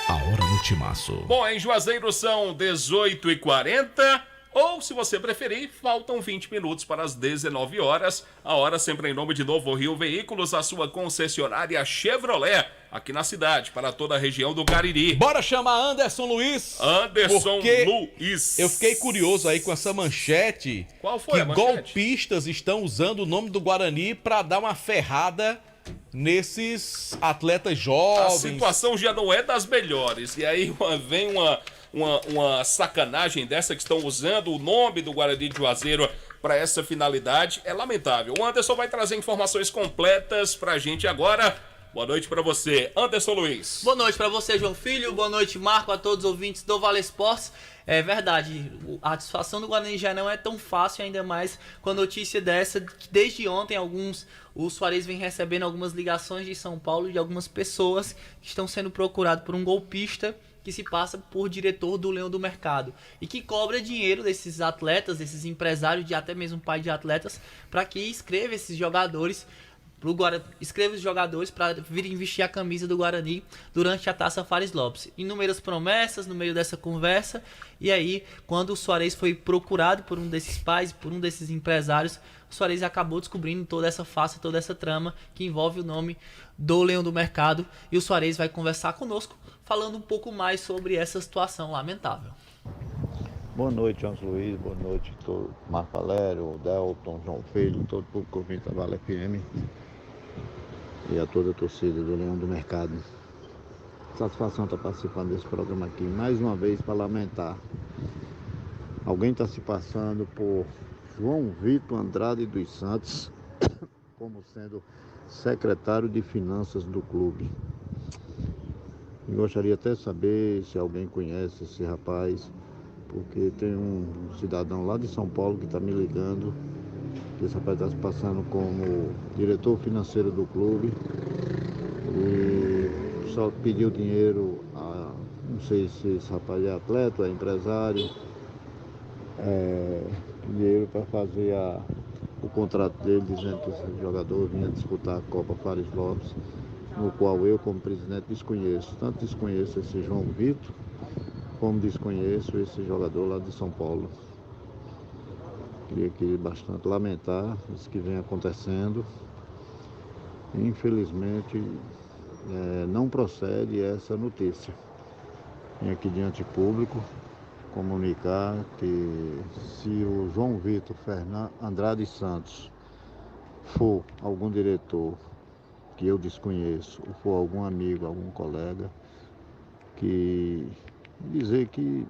A hora no Timaço. Bom, em Juazeiro são 18h40. Ou, se você preferir, faltam 20 minutos para as 19 horas. A hora sempre em nome de Novo Rio Veículos, a sua concessionária Chevrolet, aqui na cidade, para toda a região do Cariri. Bora chamar Anderson Luiz. Anderson Luiz. Eu fiquei curioso aí com essa manchete. Qual foi a manchete? manchete? Golpistas estão usando o nome do Guarani para dar uma ferrada nesses atletas jovens. A situação já não é das melhores. E aí vem uma sacanagem dessa, que estão usando o nome do Guarani de Juazeiro para essa finalidade. É lamentável. O Anderson vai trazer informações completas pra gente agora. Boa noite pra você, Anderson Luiz. Boa noite pra você, João Filho. Boa noite, Marco, a todos os ouvintes do Vale Esportes. É verdade, a satisfação do Guarani já não é tão fácil, ainda mais com a notícia dessa, que desde ontem o Soares vem recebendo algumas ligações de São Paulo de algumas pessoas que estão sendo procuradas por um golpista que se passa por diretor do Leão do Mercado e que cobra dinheiro desses atletas, desses empresários, de até mesmo pai de atletas, para que escreva esses jogadores para vir investir a camisa do Guarani durante a Taça Fares Lopes. Inúmeras promessas no meio dessa conversa, e aí, quando o Soares foi procurado por um desses pais, por um desses empresários, o Soares acabou descobrindo toda essa farsa, toda essa trama que envolve o nome do Leão do Mercado, e o Soares vai conversar conosco, falando um pouco mais sobre essa situação lamentável. Boa noite, Anderson Luiz, boa noite a todos, Marco Valério, Delton, João Filho, todo o público ouvinte da Vale FM e a toda a torcida do Leão do Mercado. Satisfação estar participando desse programa aqui, mais uma vez para lamentar. Alguém está se passando por João Vitor Andrade dos Santos como sendo secretário de Finanças do clube. E gostaria até de saber se alguém conhece esse rapaz, porque tem um cidadão lá de São Paulo que está me ligando, que esse rapaz está se passando como diretor financeiro do clube e só pediu dinheiro não sei se esse rapaz é atleta, é empresário, dinheiro para fazer o contrato dele, dizendo que esse jogador vinha disputar a Copa Fares Lopes, no qual eu, como presidente, desconheço. Tanto desconheço esse João Vitor, como desconheço esse jogador lá de São Paulo. Queria aqui bastante lamentar isso que vem acontecendo. Infelizmente, não procede essa notícia. Vim aqui diante público comunicar que se o João Vitor Andrade Santos for algum diretor que eu desconheço, ou for algum amigo, algum colega, que dizer que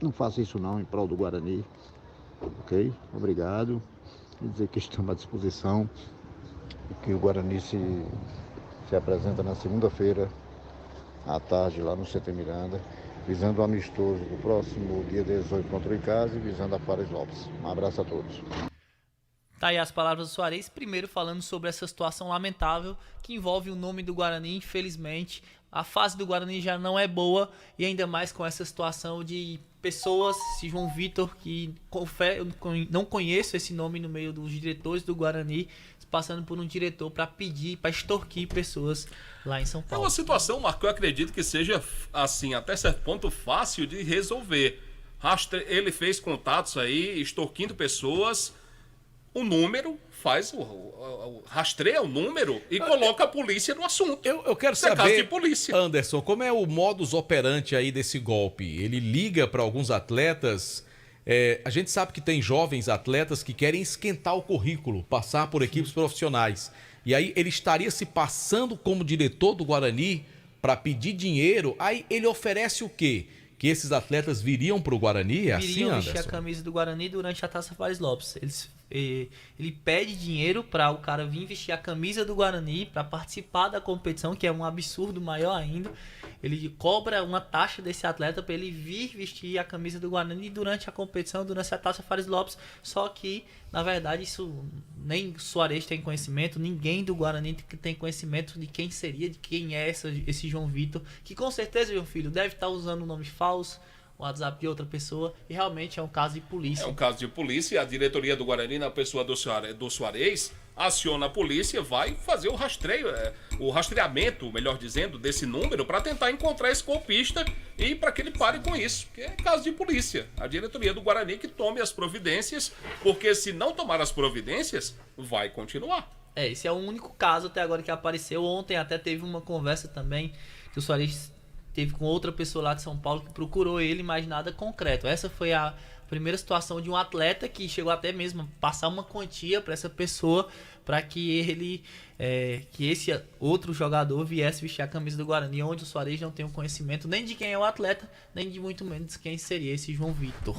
não faça isso não em prol do Guarani, ok? Obrigado. E dizer que estamos à disposição, que o Guarani se apresenta na segunda-feira à tarde lá no CT Miranda, visando o amistoso do próximo dia 18 contra o Icasa e visando a Fares Lopes. Um abraço a todos. Tá aí as palavras do Soares, primeiro falando sobre essa situação lamentável que envolve o nome do Guarani, infelizmente. A fase do Guarani já não é boa e ainda mais com essa situação de pessoas, esse João Vitor, que eu não conheço esse nome no meio dos diretores do Guarani, passando por um diretor para pedir, para extorquir pessoas lá em São Paulo. É uma situação, Marco, eu acredito que seja, assim, até certo ponto fácil de resolver. Ele fez contatos aí, extorquindo pessoas, o número, rastreia o número e coloca a polícia no assunto. Eu quero Isso é saber, caso de polícia. Anderson, como é o modus operandi aí desse golpe? Ele liga para alguns atletas. A gente sabe que tem jovens atletas que querem esquentar o currículo, passar por equipes profissionais. E aí ele estaria se passando como diretor do Guarani para pedir dinheiro. Aí ele oferece o quê? Que esses atletas viriam para o Guarani? É assim, Viriam Anderson? vestir a camisa do Guarani durante a Taça Fares Lopes. Ele pede dinheiro para o cara vir vestir a camisa do Guarani para participar da competição, que é um absurdo maior ainda. Ele cobra uma taxa desse atleta para ele vir vestir a camisa do Guarani durante a competição, durante a Taça Fares Lopes. Só que, na verdade, isso nem o Soares tem conhecimento, ninguém do Guarani tem conhecimento de quem seria, de quem é esse João Vitor, que com certeza, meu filho, deve estar usando um nome falso, o WhatsApp de outra pessoa, e realmente é um caso de polícia. É um caso de polícia e a diretoria do Guarani, na pessoa do Soares, aciona a polícia, vai fazer o rastreamento, melhor dizendo, desse número para tentar encontrar esse golpista e para que ele pare com isso, que é caso de polícia. A diretoria do Guarani que tome as providências, porque se não tomar as providências, vai continuar. Esse é o único caso até agora que apareceu. Ontem até teve uma conversa também que o Soares teve com outra pessoa lá de São Paulo que procurou ele, mas nada concreto. Essa foi a primeira situação de um atleta que chegou até mesmo a passar uma quantia para essa pessoa, para que que esse outro jogador viesse vestir a camisa do Guarani, onde o Soares não tem o conhecimento nem de quem é o atleta, nem de muito menos quem seria esse João Vitor.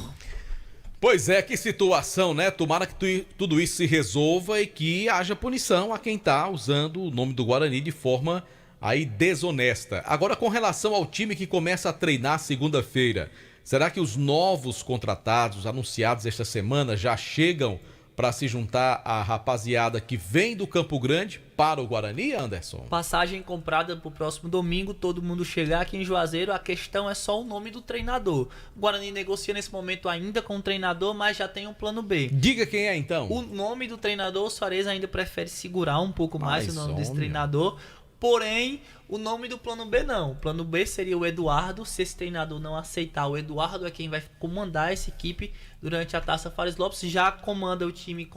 Pois é, que situação, né? Tomara que tudo isso se resolva e que haja punição a quem tá usando o nome do Guarani de forma aí desonesta. Agora, com relação ao time que começa a treinar segunda-feira, será que os novos contratados anunciados esta semana já chegam para se juntar à rapaziada que vem do Campo Grande para o Guarani, Anderson? Passagem comprada para o próximo domingo, todo mundo chegar aqui em Juazeiro. A questão é só o nome do treinador. O Guarani negocia nesse momento ainda com o treinador, mas já tem um plano B. Diga quem é então. O nome do treinador, o Soares ainda prefere segurar um pouco mais o nome desse treinador. Porém, o nome do plano B não. O plano B seria o Eduardo. Se esse treinador não aceitar, o Eduardo é quem vai comandar essa equipe durante a Taça Fares Lopes. Já comanda o time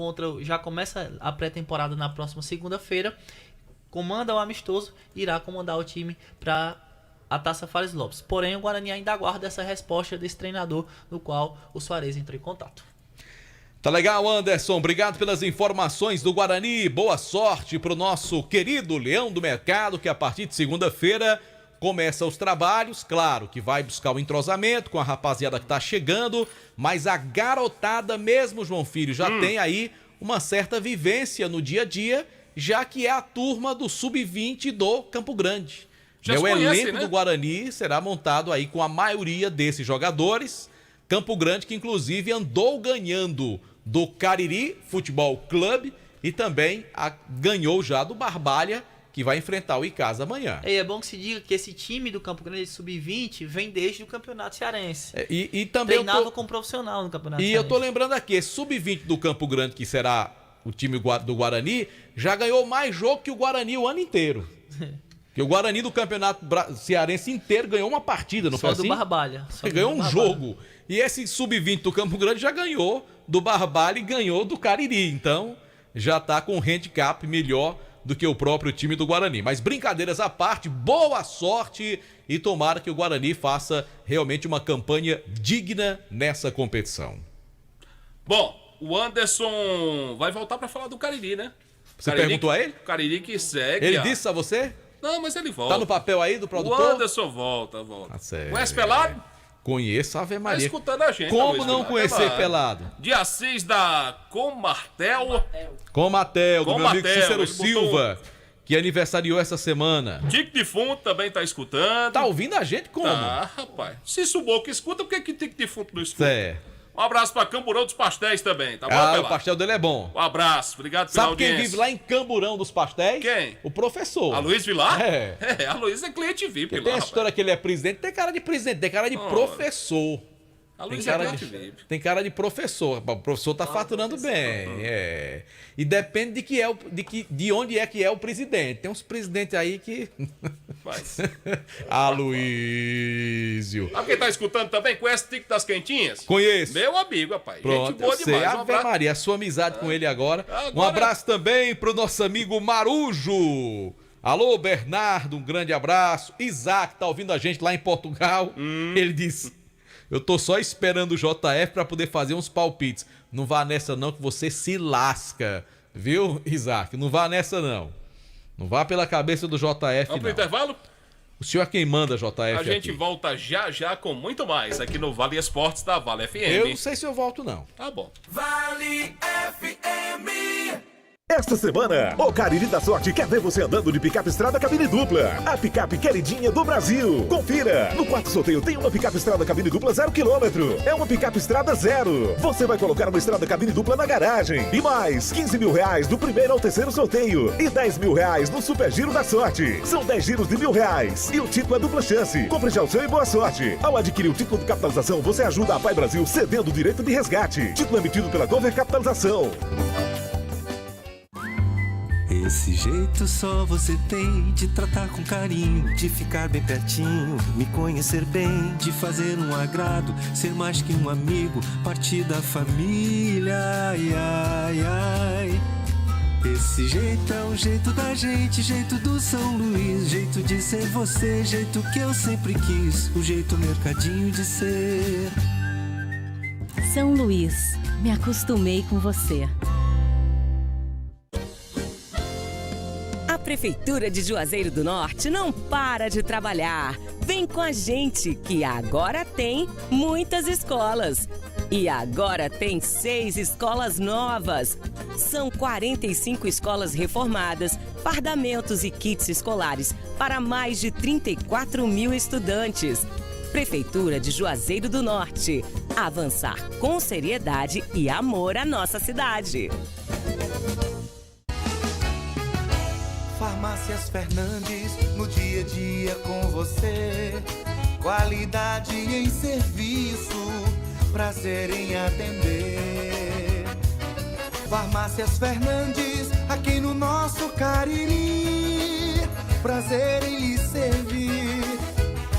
já começa a pré-temporada na próxima segunda-feira. Comanda o amistoso, irá comandar o time para a Taça Fares Lopes. Porém, o Guarani ainda aguarda essa resposta desse treinador, no qual o Soares entrou em contato. Tá legal, Anderson. Obrigado pelas informações do Guarani. Boa sorte pro nosso querido Leão do Mercado, que a partir de segunda-feira começa os trabalhos. Claro que vai buscar o entrosamento com a rapaziada que tá chegando, mas a garotada mesmo, João Filho, já tem aí uma certa vivência no dia a dia, já que é a turma do Sub-20 do Campo Grande. O elenco do Guarani será montado aí com a maioria desses jogadores. Campo Grande que inclusive andou ganhando do Cariri Futebol Clube e também ganhou já do Barbalha, que vai enfrentar o Icasa amanhã. E é bom que se diga que esse time do Campo Grande Sub-20 vem desde o Campeonato Cearense. E também treinava com profissional no Campeonato Cearense. E eu tô lembrando aqui, esse Sub-20 do Campo Grande, que será o time do Guarani, já ganhou mais jogo que o Guarani o ano inteiro. Porque o Guarani do Campeonato Cearense inteiro ganhou uma partida, não foi assim? Só do Barbalha. Ganhou um jogo. E esse Sub-20 do Campo Grande já ganhou do Barbalha e ganhou do Cariri. Então, já tá com um handicap melhor do que o próprio time do Guarani. Mas brincadeiras à parte, boa sorte e tomara que o Guarani faça realmente uma campanha digna nessa competição. Bom, o Anderson vai voltar para falar do Cariri, né? Você perguntou a ele? O Cariri que segue. Ele disse a você? Não, mas ele volta. Tá no papel aí do produtor? O Anderson volta. Tá certo. Conhece Pelado? Conheço, Ave Maria. Tá escutando a gente. Como não conhecer Pelado? De Assis da Comartel. Comatel, do meu amigo Cícero Silva, que aniversariou essa semana. Tico Defunto também tá escutando. Tá ouvindo a gente como? Tá, rapaz. Se Suboco escuta, por que Tico Defunto não escuta? Um abraço pra Camburão dos Pastéis também, tá bom, Ah, Pelado? o pastel dele é bom. Um abraço, obrigado pela Sabe quem audiência. vive lá em Camburão dos Pastéis? Quem? O professor. A Luiz Vilar? É. A Luiz é cliente VIP Porque lá, tem a rapaz. história que ele é presidente, tem cara de presidente, tem cara de professor. A Luiz Tem é cara, cliente de, VIP. tem cara de professor. O professor tá faturando bem. É. E depende de onde é que é o presidente. Tem uns presidentes aí que. Mas... Aloísio. Sabe quem tá escutando também? Conhece o Tico das Quentinhas? Conheço. Meu amigo, rapaz. Pronto, Gente boa eu sei. demais. Um Ave abraço. Maria, a sua amizade com ele agora. Agora- Um abraço também pro nosso amigo Marujo. Alô, Bernardo, um grande abraço. Isaac tá ouvindo a gente lá em Portugal. Ele disse: eu tô só esperando o JF pra poder fazer uns palpites. Não vá nessa não que você se lasca. Viu, Isaac? Não vá nessa não. Não vá pela cabeça do JF, Vamos pro não. intervalo? O senhor é quem manda, JF, A gente aqui. volta já com muito mais aqui no Vale Esportes da Vale FM. Eu não sei se eu volto, não. Tá bom. Vale FM. Esta semana, o Cariri da Sorte quer ver você andando de picape estrada cabine dupla. A picape queridinha do Brasil. Confira! No quarto sorteio tem uma picape estrada cabine dupla 0 km. É uma picape estrada zero. Você vai colocar uma estrada cabine dupla na garagem. E mais 15 mil reais do primeiro ao terceiro sorteio. E 10 mil reais no Super Giro da Sorte. São 10 giros de R$1.000. E o título é dupla chance. Compre já o seu e boa sorte. Ao adquirir o título de capitalização, você ajuda a Pai Brasil cedendo o direito de resgate. Título emitido pela Gover Capitalização. Esse jeito só você tem de tratar com carinho, de ficar bem pertinho, me conhecer bem, de fazer um agrado, ser mais que um amigo, partir da família, ai, ai, ai. Esse jeito é o jeito da gente, jeito do São Luís, jeito de ser você, jeito que eu sempre quis, o jeito mercadinho de ser. São Luís, me acostumei com você. A Prefeitura de Juazeiro do Norte não para de trabalhar. Vem com a gente, que agora tem muitas escolas. E agora tem 6 escolas novas. São 45 escolas reformadas, fardamentos e kits escolares para mais de 34 mil estudantes. Prefeitura de Juazeiro do Norte. Avançar com seriedade e amor à nossa cidade. Farmácias Fernandes, no dia a dia com você. Qualidade em serviço, prazer em atender. Farmácias Fernandes, aqui no nosso Cariri. Prazer em lhe servir,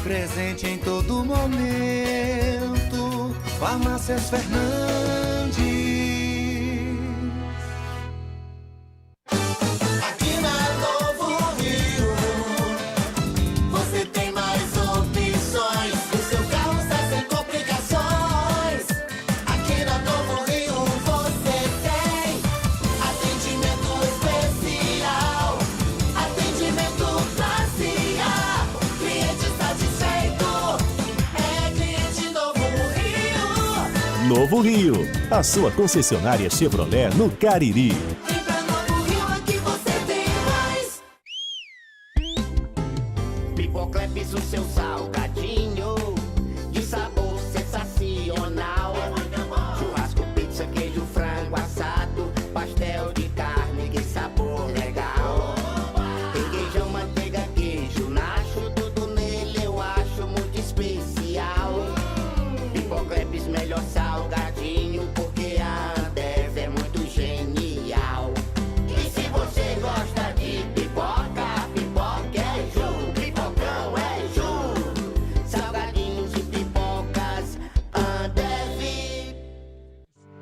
presente em todo momento. Farmácias Fernandes. Novo Rio, a sua concessionária Chevrolet no Cariri. Pipocleps, o seu salgadinho de sabor sensacional. Churrasco, pizza, queijo, frango assado, pastel de carne, que sabor legal. Requeijão, manteiga, queijo, nacho, tudo nele eu acho muito especial. Pipocleps, melhor salgadinho, porque a Ambev é muito genial. E se você gosta de pipoca, pipoca é Ju, pipocão é Ju. Salgadinhos e pipocas, Ambev.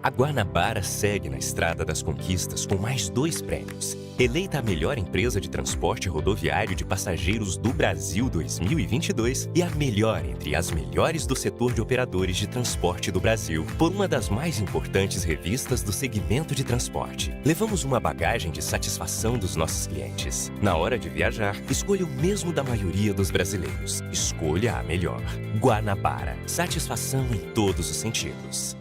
A Guanabara segue na estrada das conquistas com mais 2 prêmios. Eleita a melhor empresa de transporte rodoviário de passageiros do Brasil 2022 e a melhor entre as melhores do setor de operadores de transporte do Brasil, por uma das mais importantes revistas do segmento de transporte. Levamos uma bagagem de satisfação dos nossos clientes. Na hora de viajar, escolha o mesmo da maioria dos brasileiros. Escolha a melhor. Guanabara. Satisfação em todos os sentidos.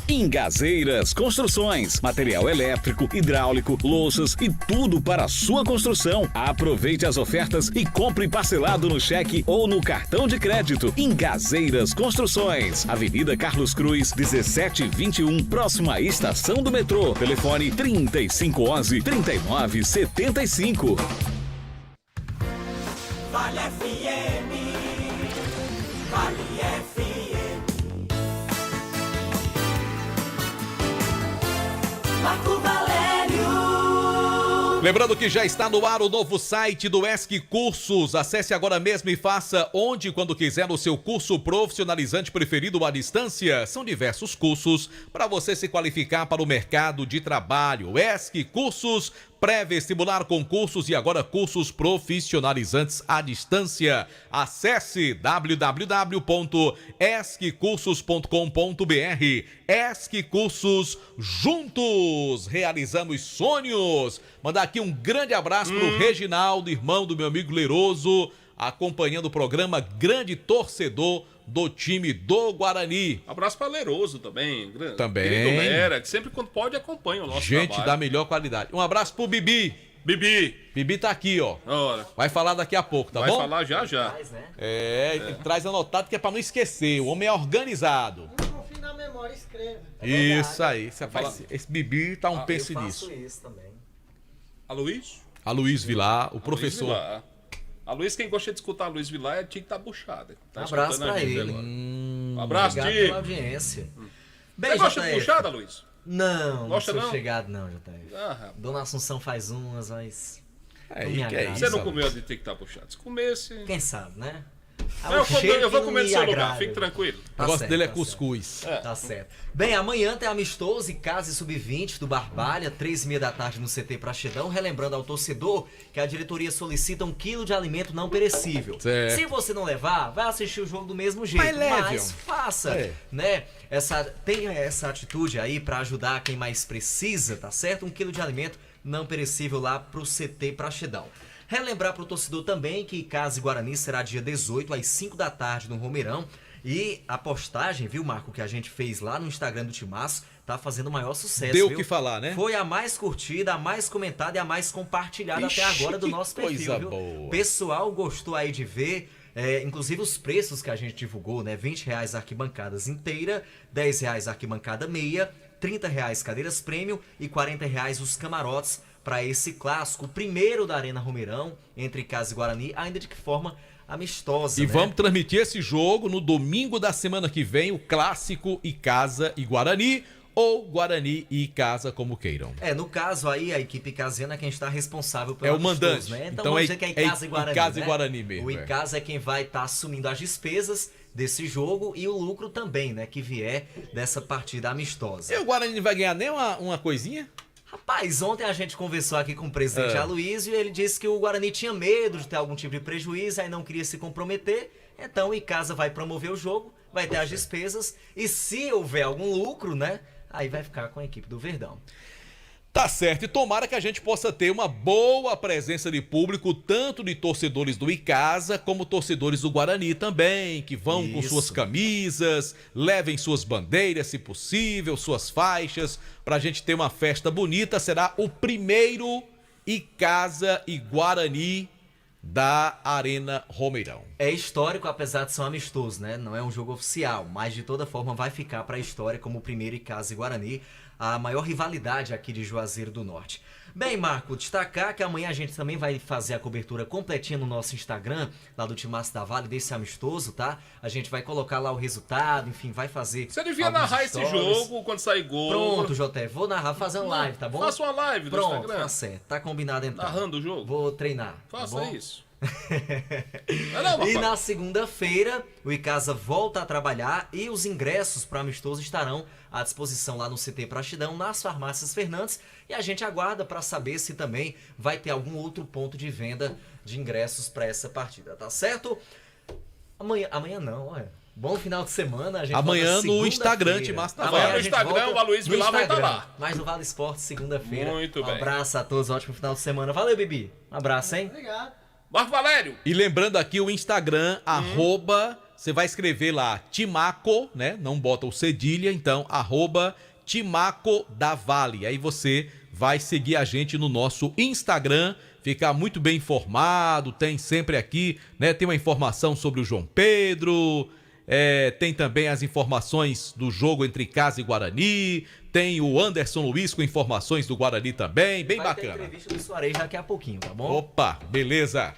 Ingazeiras Construções, material elétrico, hidráulico, louças e tudo para a sua construção. Aproveite as ofertas e compre parcelado no cheque ou no cartão de crédito. Ingazeiras Construções, Avenida Carlos Cruz, 1721, próximo à estação do metrô. Telefone 3511-3975. Vale FM, Vale FM. Marco Valério. Lembrando que já está no ar o novo site do ESC Cursos. Acesse agora mesmo e faça onde e quando quiser o seu curso profissionalizante preferido à distância. São diversos cursos para você se qualificar para o mercado de trabalho. ESC Cursos, pré-vestibular, concursos e agora cursos profissionalizantes à distância. Acesse www.esccursos.com.br. ESC Cursos, juntos realizamos sonhos. Mandar aqui um grande abraço pro Reginaldo, irmão do meu amigo Leiroso, acompanhando o programa, grande torcedor do time do Guarani. Abraço para Leiroso também. Também. Querido Lera, que sempre quando pode acompanha o nosso Gente trabalho. da melhor qualidade. Um abraço pro Bibi. Bibi tá aqui, ó. Ora. Vai falar daqui a pouco, tá Vai bom? Vai falar já. Ele traz anotado que é pra não esquecer. O homem é organizado. Confia na memória, escreve. Isso aí. Você fala, esse Bibi tá um pense nisso. Eu faço isso também. A Luiz Vilar, o professor. A Luiz, quem gosta de escutar a Luiz Vilar, tinha que estar buchada. Tá abraço pra ele. Um abraço, Obrigado Ti. pela audiência. Você gosta de buchada, Luiz? Não, Gosta não sou não? chegado não, JF. Dona Assunção faz umas, mas... não me agrada. Você não comeu de ter que estar puxado. Se comesse... Quem sabe, né? Eu vou comer no seu lugar, fique tranquilo. O negócio dele é cuscuz. Tá certo. Bem, amanhã tem amistoso e Casa Sub-20 do Barbalha, 3h30 da tarde no CT Praxedão. Relembrando ao torcedor que a diretoria solicita 1 quilo de alimento não perecível. Certo. Se você não levar, vai assistir o jogo do mesmo jeito. Mas leve, mas faça, né? Tenha essa atitude aí pra ajudar quem mais precisa, tá certo? 1 quilo de alimento não perecível lá pro CT Praxedão. Relembrar para o torcedor também que Casa e Guarani será dia 18 às 5 da tarde no Romeirão. E a postagem, viu, Marco, que a gente fez lá no Instagram do Timaço, tá fazendo o maior sucesso. Deu o viu? que falar, né? Foi a mais curtida, a mais comentada e a mais compartilhada Ixi, até agora do que nosso perfil, coisa viu? boa. Pessoal gostou aí de ver, inclusive os preços que a gente divulgou, né? R$20 arquibancadas inteira, R$10 arquibancada meia, R$30 cadeiras prêmio e R$40 os camarotes para esse clássico, o primeiro da Arena Romeirão, entre Casa e Guarani, ainda de que forma amistosa. E né? vamos transmitir esse jogo no domingo da semana que vem, o clássico e Casa e Guarani, ou Guarani e Casa, como queiram. No caso aí, a equipe casiana é quem está responsável pelo É o mandante. né? Então vamos é dizer que é Icasa e Guarani, Icasa e né? Guarani mesmo, O Icasa é quem vai estar assumindo as despesas desse jogo e o lucro também, né? Que vier dessa partida amistosa. E o Guarani vai ganhar nem uma coisinha? Rapaz, ontem a gente conversou aqui com o presidente Aloysio e ele disse que o Guarani tinha medo de ter algum tipo de prejuízo, aí não queria se comprometer. Então o Icasa vai promover o jogo, vai ter as despesas e se houver algum lucro, né? Aí vai ficar com a equipe do Verdão. Tá certo, e tomara que a gente possa ter uma boa presença de público, tanto de torcedores do Icasa, como torcedores do Guarani também, que vão com suas camisas, levem suas bandeiras, se possível, suas faixas, pra gente ter uma festa bonita. Será o primeiro Icasa e Guarani da Arena Romeirão. É histórico, apesar de ser um amistoso, né? Não é um jogo oficial, mas de toda forma vai ficar pra história como o primeiro Icasa e Guarani, a maior rivalidade aqui de Juazeiro do Norte. Bem, Marco, destacar que amanhã a gente também vai fazer a cobertura completinha no nosso Instagram, lá do Timaço da Vale, desse amistoso, tá? A gente vai colocar lá o resultado, enfim, vai fazer... Você devia narrar esse jogo quando sair gol. Pronto, JF, vou narrar fazendo live, tá bom? Faça uma live no Pronto, Instagram. tá certo, tá combinado então. Narrando o jogo. Vou treinar, Faça tá bom? isso. E na segunda-feira, o Icasa volta a trabalhar e os ingressos para amistoso estarão à disposição lá no CT Praxedão, nas farmácias Fernandes. E a gente aguarda para saber se também vai ter algum outro ponto de venda de ingressos para essa partida, tá certo? Amanhã não, olha. Bom final de semana. A gente amanhã no Instagram, Timaço da Vale. Amanhã no Instagram, o Aloysio Vilar vai estar lá. Mas no Vale Esporte, segunda-feira. Muito bem. Um abraço a todos, ótimo final de semana. Valeu, Bibi. Um abraço, hein? Obrigado. Marco Valério. E lembrando aqui o Instagram, você vai escrever lá Timaco, né? Não bota o cedilha, então @Timaco da Vale. Aí você vai seguir a gente no nosso Instagram, ficar muito bem informado, tem sempre aqui, né? Tem uma informação sobre o João Pedro, tem também as informações do jogo entre Casa e Guarani, tem o Anderson Luiz com informações do Guarani também, bem vai bacana. Vai ter entrevista do Soares daqui a pouquinho, tá bom? Opa, beleza.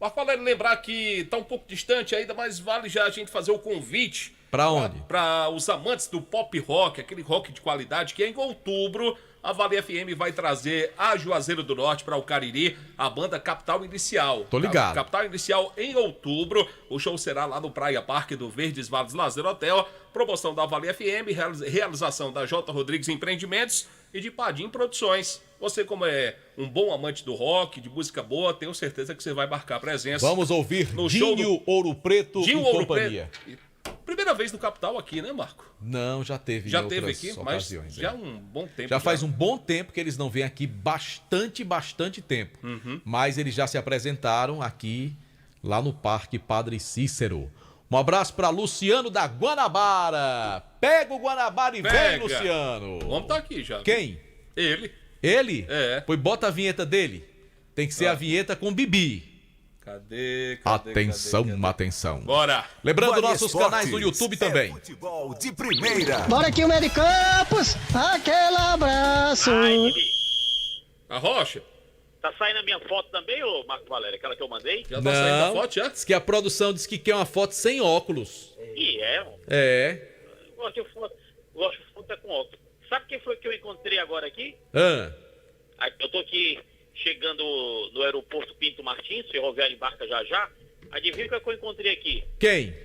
Mas Valério, lembrar que tá um pouco distante ainda, mas vale já a gente fazer o convite. Pra onde? Para os amantes do pop rock, aquele rock de qualidade, que em outubro a Vale FM vai trazer a Juazeiro do Norte para o Cariri, a banda Capital Inicial. Tô ligado. Capital Inicial em outubro. O show será lá no Praia Parque do Verdes Vales Lazer Hotel. Promoção da Vale FM, realização da J. Rodrigues Empreendimentos e de Padim Produções. Você, como é um bom amante do rock, de música boa, tenho certeza que você vai marcar presença. Vamos ouvir no show Dinho Ouro Preto Dinho e Ouro companhia. Preto. Primeira vez no Capital aqui, né, Marco? Não, já teve Já em teve outras aqui, ocasiões, mas já há um bom tempo. Já faz um bom tempo que eles não vêm aqui, bastante tempo. Mas eles já se apresentaram aqui, lá no Parque Padre Cícero. Um abraço para Luciano da Guanabara. Pega o Guanabara e vem, Luciano. O homem tá aqui já. Quem? Ele. Ele? É. Pois bota a vinheta dele. Tem que ser a vinheta com Bibi. Cadê? Atenção. Bora. Lembrando Vale nossos Esportes, canais no YouTube também. Futebol de primeira. Bora aqui o Meio de Campos, aquele abraço. A Rocha? Tá saindo a minha foto também, ô Marco Valério? Aquela que eu mandei? Já tá saindo a foto, já? Diz que a produção disse que quer uma foto sem óculos. E é. É. Gosto de foto é com óculos. Sabe quem foi que eu encontrei agora aqui? Eu tô aqui chegando no aeroporto Pinto Martins, ferroviário embarca já. Adivinha o que eu encontrei aqui? Quem?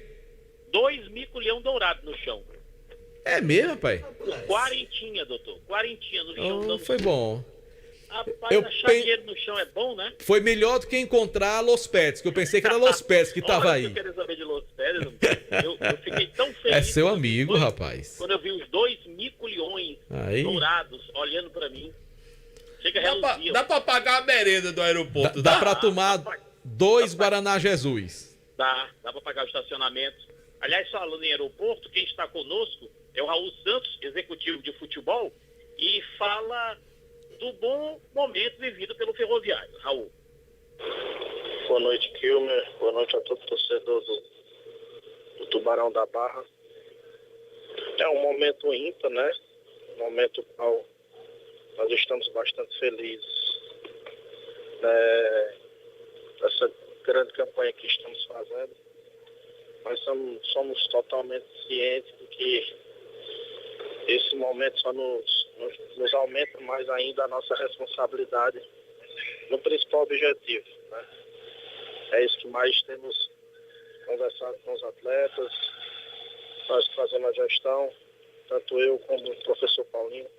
2 mico-leão dourado no chão. É mesmo, pai? Quarentinha, doutor. Quarentinha no chão. Oh, foi bom. Rapaz, achar dinheiro no chão é bom, né? Foi melhor do que encontrar Los Pets, que eu pensei que era Los Pets que tava aí. Eu quero saber de Los Pets. Eu fiquei tão feliz. É seu amigo, rapaz. Quando eu vi os 2 mico-leões dourados olhando pra mim. Chega a reluzir. Dá pra pagar a merenda do aeroporto. Dá pra tomar 2 Guaraná Jesus. Dá pra pagar o estacionamento. Aliás, falando em aeroporto, quem está conosco é o Raul Santos, executivo de futebol, e fala do bom momento vivido pelo Ferroviário. Raul. Boa noite, Kilmer. Boa noite a todo torcedor do Tubarão da Barra. É um momento ímpar, né? Um momento qual nós estamos bastante felizes. Essa grande campanha que estamos fazendo. Nós somos totalmente cientes de que esse momento só nos aumenta mais ainda a nossa responsabilidade no principal objetivo, né? É isso que mais temos conversado com os atletas, nós fazendo a gestão, tanto eu como o professor Paulinho.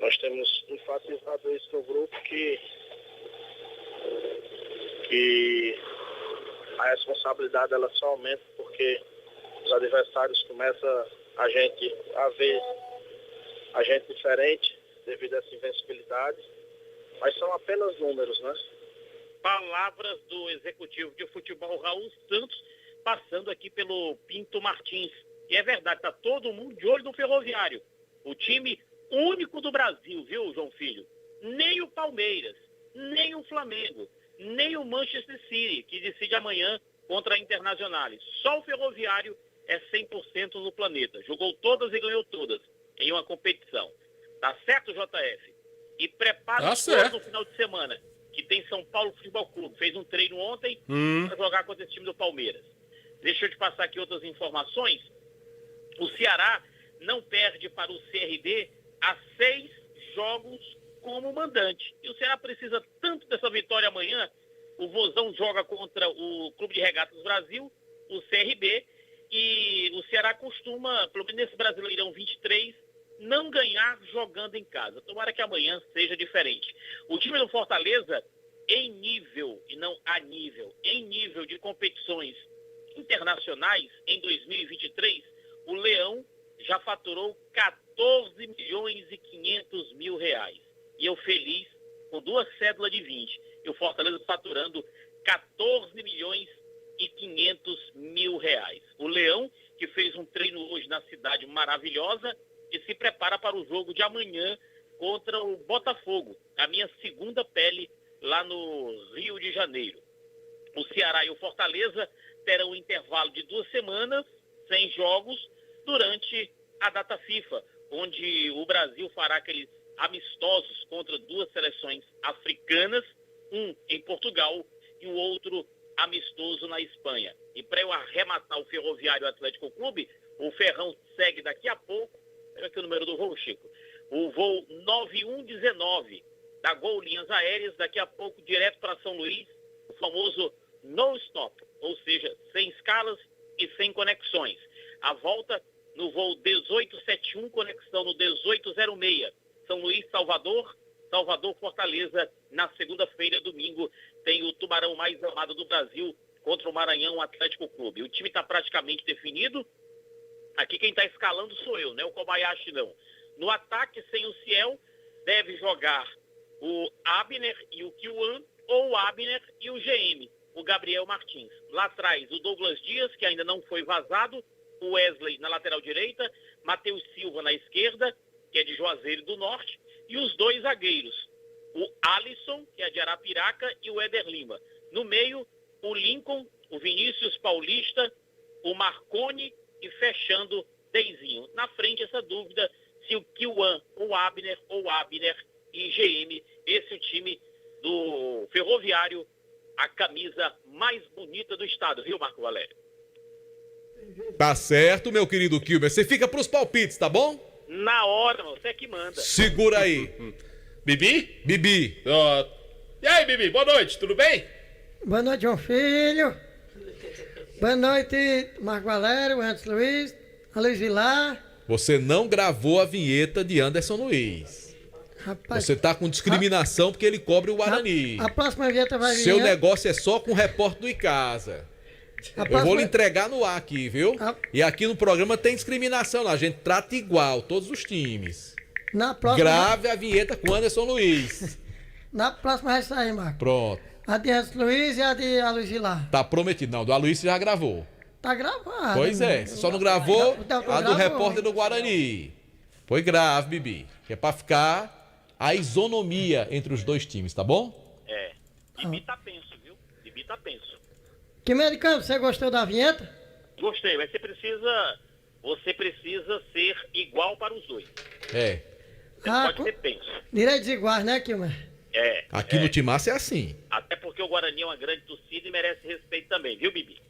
Nós temos enfatizado isso no grupo que a responsabilidade ela só aumenta porque os adversários começam a gente a ver a gente diferente devido a essa invencibilidade, mas são apenas números, né? Palavras do executivo de futebol Raul Santos, passando aqui pelo Pinto Martins. E é verdade, tá todo mundo de olho no Ferroviário. O time único do Brasil, viu, João Filho? Nem o Palmeiras, nem o Flamengo, nem o Manchester City, que decide amanhã contra a Internacional. Só o Ferroviário é 100% no planeta. Jogou todas e ganhou todas em uma competição. Tá certo, JF? E prepara-se no final de semana, que tem São Paulo Futebol Clube. Fez um treino ontem para jogar contra esse time do Palmeiras. Deixa eu te passar aqui outras informações. O Ceará não perde para o CRB há 6 jogos como mandante. E o Ceará precisa tanto dessa vitória amanhã. O Vozão joga contra o Clube de Regatas Brasil, o CRB, e o Ceará costuma, pelo menos nesse Brasileirão 23, não ganhar jogando em casa. Tomara que amanhã seja diferente. O time do Fortaleza, em nível, e não a nível, em nível de competições internacionais, em 2023, o Leão já faturou 14 milhões e 500 mil reais. E eu feliz com 2 cédulas de 20. E o Fortaleza faturando 14 milhões R$1.500.000. O Leão, que fez um treino hoje na cidade maravilhosa e se prepara para o jogo de amanhã contra o Botafogo, a minha segunda pele lá no Rio de Janeiro. O Ceará e o Fortaleza terão um intervalo de 2 semanas, sem jogos, durante a data FIFA, onde o Brasil fará aqueles amistosos contra 2 seleções africanas, um em Portugal e o outro amistoso na Espanha. E para eu arrematar o Ferroviário Atlético Clube, o Ferrão segue daqui a pouco. Pega aqui o número do voo, Chico. O voo 9119 da Gol Linhas Aéreas, daqui a pouco direto para São Luís, o famoso no stop, ou seja, sem escalas e sem conexões. A volta no voo 1871, conexão no 1806, São Luís, Salvador, Fortaleza, na segunda-feira, domingo, tem o Tubarão mais amado do Brasil contra o Maranhão Atlético Clube. O time está praticamente definido. Aqui quem está escalando sou eu, né? O Kobayashi não. No ataque, sem o Ciel, deve jogar o Abner e o Kiwan, ou o Abner e o GM, o Gabriel Martins. Lá atrás, o Douglas Dias, que ainda não foi vazado, o Wesley na lateral direita, Matheus Silva na esquerda, que é de Juazeiro do Norte, e os 2 zagueiros, o Alisson, que é de Arapiraca, e o Éder Lima. No meio, o Lincoln, o Vinícius Paulista, o Marconi e fechando Deizinho. Na frente, essa dúvida se o Kiwan, ou Abner e GM, esse é o time do Ferroviário, a camisa mais bonita do estado, viu, Marco Valério? Tá certo, meu querido Kilmer. Você fica pros palpites, tá bom? Na hora, você é que manda. Segura aí. Bibi? Bibi. E aí, Bibi, boa noite, tudo bem? Boa noite, João Filho. Boa noite, Marco Valério, Anderson Luiz, Luiz Vilar. Você não gravou a vinheta de Anderson Luiz. Rapaz, você tá com discriminação porque ele cobre o Guarani. A próxima vinheta vai vir. Seu negócio é só com o repórter do Icasa. Eu vou lhe entregar no ar aqui, viu? E aqui no programa tem discriminação, a gente trata igual, todos os times. Na próxima... Grave a vinheta com Anderson Luiz. Na próxima vai sair, Marco. Pronto. A de Anderson Luiz e a de Luiz Vilar. Tá prometido. Não, do Aloysio já gravou. Tá gravado. Pois é, você só não gravou a do repórter do Guarani. Foi grave, Bibi. Que é pra ficar a isonomia entre os 2 times, tá bom? É. Bibi tá penso, viu? Bibi tá penso. Que americano, você gostou da vinheta? Gostei, mas você precisa ser igual para os 2. É. Você não pode ser penso. Direitos iguais, né, Kilmer? É. Aqui no Timaço é assim. Até porque o Guarani é uma grande torcida e merece respeito também, viu, Bibi?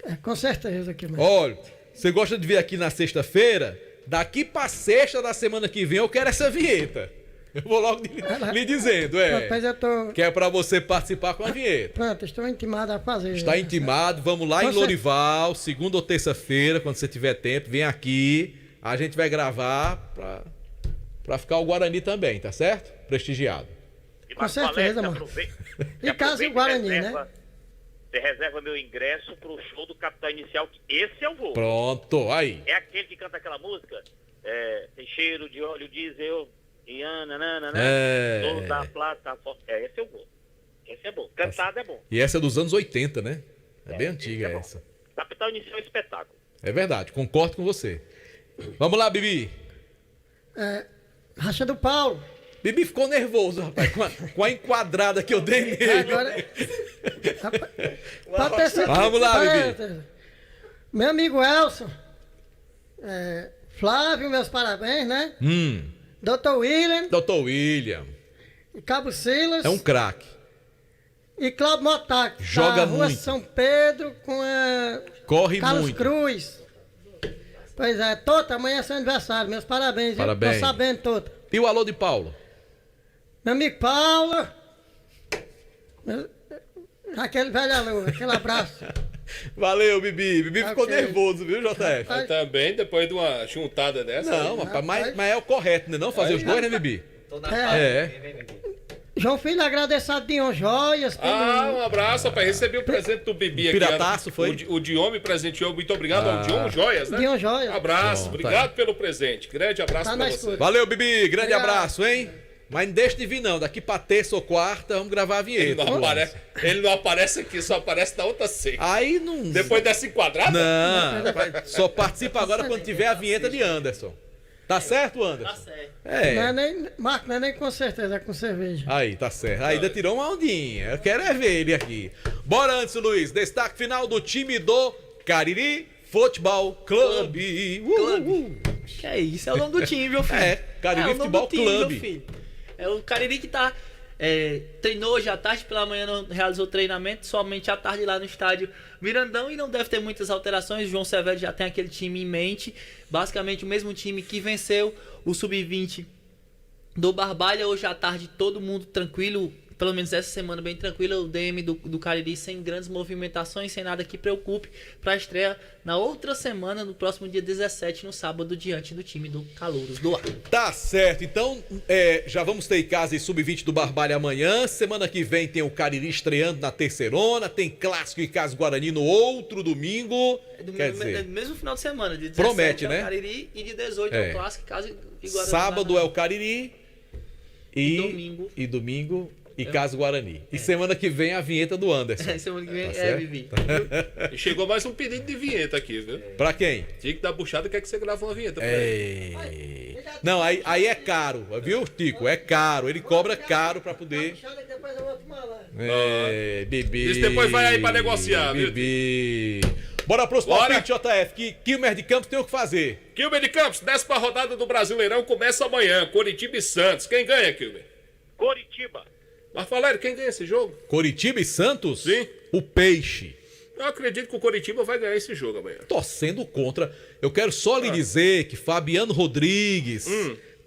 É, com certeza, Kilmer. Olha, você gosta de vir aqui na sexta-feira? Daqui pra sexta da semana que vem eu quero essa vinheta. Eu vou logo lhe dizendo, Rapaz, eu tô... Que é pra você participar com a vinheta. Pronto, estou intimado a fazer. Está intimado, vamos lá em Lorival, segunda ou terça-feira, quando você tiver tempo, vem aqui. A gente vai gravar pra ficar o Guarani também, tá certo? Prestigiado. Com certeza, mano. E caso o Guarani, né? Você reserva meu ingresso pro show do Capital Inicial, que esse eu vou. Pronto, aí. É aquele que canta aquela música? Tem cheiro de óleo diesel... E toda a plataforma. Esse eu vou. Esse é bom. Cantado é bom. E essa é dos anos 80, né? É bem antiga essa. Capital Inicial é espetáculo. É verdade, concordo com você. Vamos lá, Bibi. Racha do Paulo. Bibi ficou nervoso, rapaz, com a enquadrada que eu dei nele. Agora... Vamos lá, Bibi. Meu amigo Elson. Flávio, meus parabéns, né? Dr. William. E Cabo Silas. É um craque. E Cláudio Motac. Joga Rua muito. São Pedro com a... Corre Carlos muito. Cruz. Pois é, Tota, amanhã é seu aniversário. Meus parabéns, viu? Parabéns. Tô sabendo, Tota. E o alô de Paulo? Meu amigo Paulo. Aquele velho alô, aquele abraço. Valeu, Bibi. Bibi ficou nervoso, viu, JF? Eu também, depois de uma juntada dessa. Não, mas é o correto, né? Não fazer os 2, né, Bibi? João Filho, agradeço a Dion Joias. Um abraço, rapaz. Recebi o presente do Bibi aqui. Pirataço, foi? O Dion me presenteou. Muito obrigado ao Dion Joias, né? Dion Joias. Abraço, obrigado pelo presente. Grande abraço pra você. Valeu, Bibi. Grande abraço, hein? Mas não deixa de vir, não. Daqui pra terça ou quarta, vamos gravar a vinheta. Ele não aparece aqui, só aparece na outra seca. Aí não... Depois dessa enquadrada? Não, só participa agora quando tiver a vinheta de Anderson. Tá certo, Anderson? Tá certo. Não é nem, Marco, não é nem com certeza, é com cerveja. Aí, tá certo. Ainda tirou uma ondinha. Eu quero é ver ele aqui. Bora, Anderson Luiz. Destaque final do time do Cariri Futebol Clube. Que é isso? É o nome do time, meu filho. Cariri Futebol Clube. É o Cariri que tá... treinou hoje à tarde, pela manhã não realizou treinamento, somente à tarde lá no estádio Mirandão, e não deve ter muitas alterações. O João Severo já tem aquele time em mente, basicamente o mesmo time que venceu o Sub-20 do Barbalha. Hoje à tarde todo mundo tranquilo, pelo menos essa semana bem tranquila, o DM do Cariri sem grandes movimentações, sem nada que preocupe, para a estreia na outra semana, no próximo dia 17, no sábado, diante do time do Calouros do Ar. Tá certo, então já vamos ter Casa e Sub-20 do Barbalha amanhã. Semana que vem tem o Cariri estreando na terceirona, tem Clássico e Casa Guarani no outro domingo. Mesmo final de semana, de 17 promete, é o né? Cariri e de 18 é o Clássico, Casa e Guarani. Sábado é o Cariri e domingo e Casa Guarani. E semana que vem a vinheta do Anderson. Semana que vem Vivi. E chegou mais um pedido de vinheta aqui, viu? Pra quem? Tico da Buchada quer que você grave uma vinheta pra ele. Não, aí é caro, viu, Tico? É caro. Ele cobra caro pra poder... Bebê. Isso depois vai aí pra negociar, bebê. Bora pros palpites, JF, que Quilmer de Campos tem o que fazer. Quilmer de Campos, 10ª rodada do Brasileirão começa amanhã. Coritiba e Santos. Quem ganha, Quilmer? Coritiba. Mas, Valério, quem ganha esse jogo? Coritiba e Santos? Sim. O Peixe. Eu acredito que o Coritiba vai ganhar esse jogo amanhã. Torcendo contra. Eu quero só lhe dizer que Fabiano Rodrigues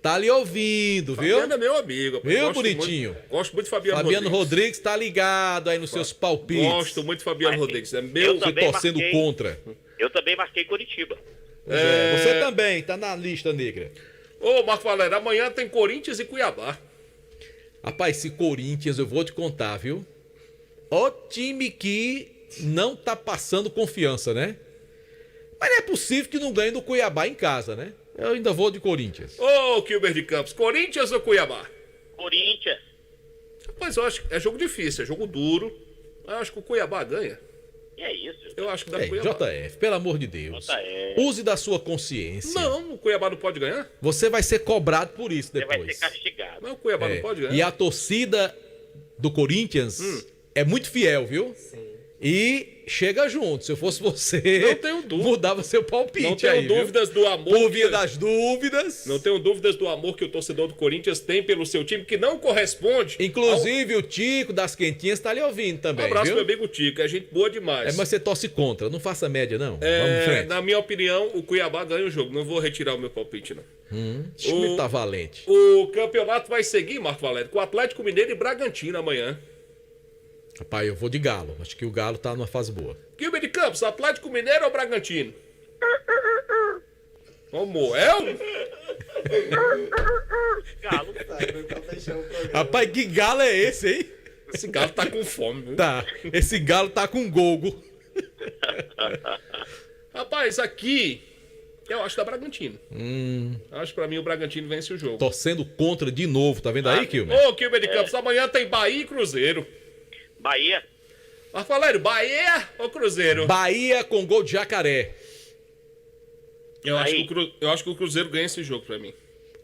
tá ali ouvindo, viu? Fabiano é meu amigo. Viu, bonitinho? Gosto muito de Fabiano Rodrigues tá ligado aí nos seus palpites. Gosto muito de Fabiano Rodrigues. É meu. Você torcendo contra. Eu também marquei Coritiba. Você também, tá na lista negra. Ô, Marco Valério, amanhã tem Corinthians e Cuiabá. Rapaz, esse Corinthians, eu vou te contar, viu? Ó time que não tá passando confiança, né? Mas não é possível que não ganhe do Cuiabá em casa, né? Eu ainda vou de Corinthians. Ô, Quilmer de Campos, Corinthians ou Cuiabá? Corinthians. Rapaz, eu acho que é jogo difícil, é jogo duro. Eu acho que o Cuiabá ganha. E é isso. Eu acho que dá Cuiabá. JF, pelo amor de Deus. Use da sua consciência. Não, o Cuiabá não pode ganhar. Você vai ser cobrado por isso depois. Você vai ser castigado. Mas o Cuiabá não pode ganhar. E a torcida do Corinthians é muito fiel, viu? Sim. E chega junto. Se eu fosse você, não tenho dúvida, mudava seu palpite. Não tenho dúvidas do amor. Por via das dúvidas. Não tenho dúvidas do amor que o torcedor do Corinthians tem pelo seu time, que não corresponde. Inclusive o Tico das Quentinhas tá ali ouvindo também. Um abraço, viu? Meu amigo Tico. É gente boa demais. Mas você torce contra. Não faça média, não. Vamos frente. Na minha opinião, o Cuiabá ganha o jogo. Não vou retirar o meu palpite, não. O time tá valente. O campeonato vai seguir, Marco Valério, com o Atlético Mineiro e Bragantino amanhã. Rapaz, eu vou de Galo. Acho que o Galo tá numa fase boa. Quilmer de Campos, Atlético Mineiro ou Bragantino? Como é? Galo. Rapaz, que galo é esse, hein? Esse galo tá com fome, viu? Tá. Esse galo tá com gogo. Rapaz, aqui eu acho que dá Bragantino. Acho que pra mim o Bragantino vence o jogo. Torcendo contra de novo, tá vendo aí, Quilmer? Ô, Quilmer de Campos, amanhã tem Bahia e Cruzeiro. Bahia. Mas, Valério, Bahia ou Cruzeiro? Bahia com gol de Jacaré. Eu acho que o Cruzeiro ganha esse jogo pra mim.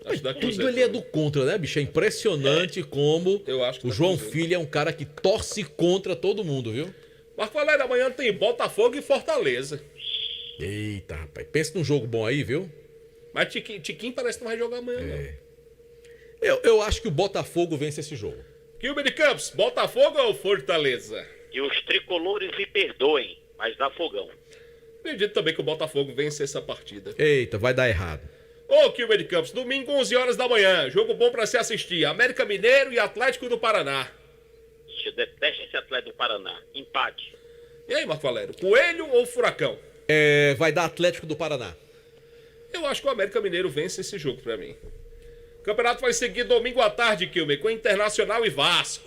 Acho que tudo ele é do contra, né, bicho? É impressionante como o João Filho é um cara que torce contra todo mundo, viu? Mas, Valério, amanhã tem Botafogo e Fortaleza. Eita, rapaz. Pensa num jogo bom aí, viu? Mas Tiquinho parece que não vai jogar amanhã, não. Eu acho que o Botafogo vence esse jogo. Quilmer de Campos, Botafogo ou Fortaleza? E os tricolores me perdoem, mas dá fogão. Acredito também que o Botafogo vence essa partida. Eita, vai dar errado. Ô, Quilmer de Campos, domingo 11 horas da manhã, jogo bom pra se assistir. América Mineiro e Atlético do Paraná. Eu detesto esse Atlético do Paraná. Empate. E aí, Marco Valério, Coelho ou Furacão? Vai dar Atlético do Paraná. Eu acho que o América Mineiro vence esse jogo pra mim. O campeonato vai seguir domingo à tarde, Quilmer, com Internacional e Vasco.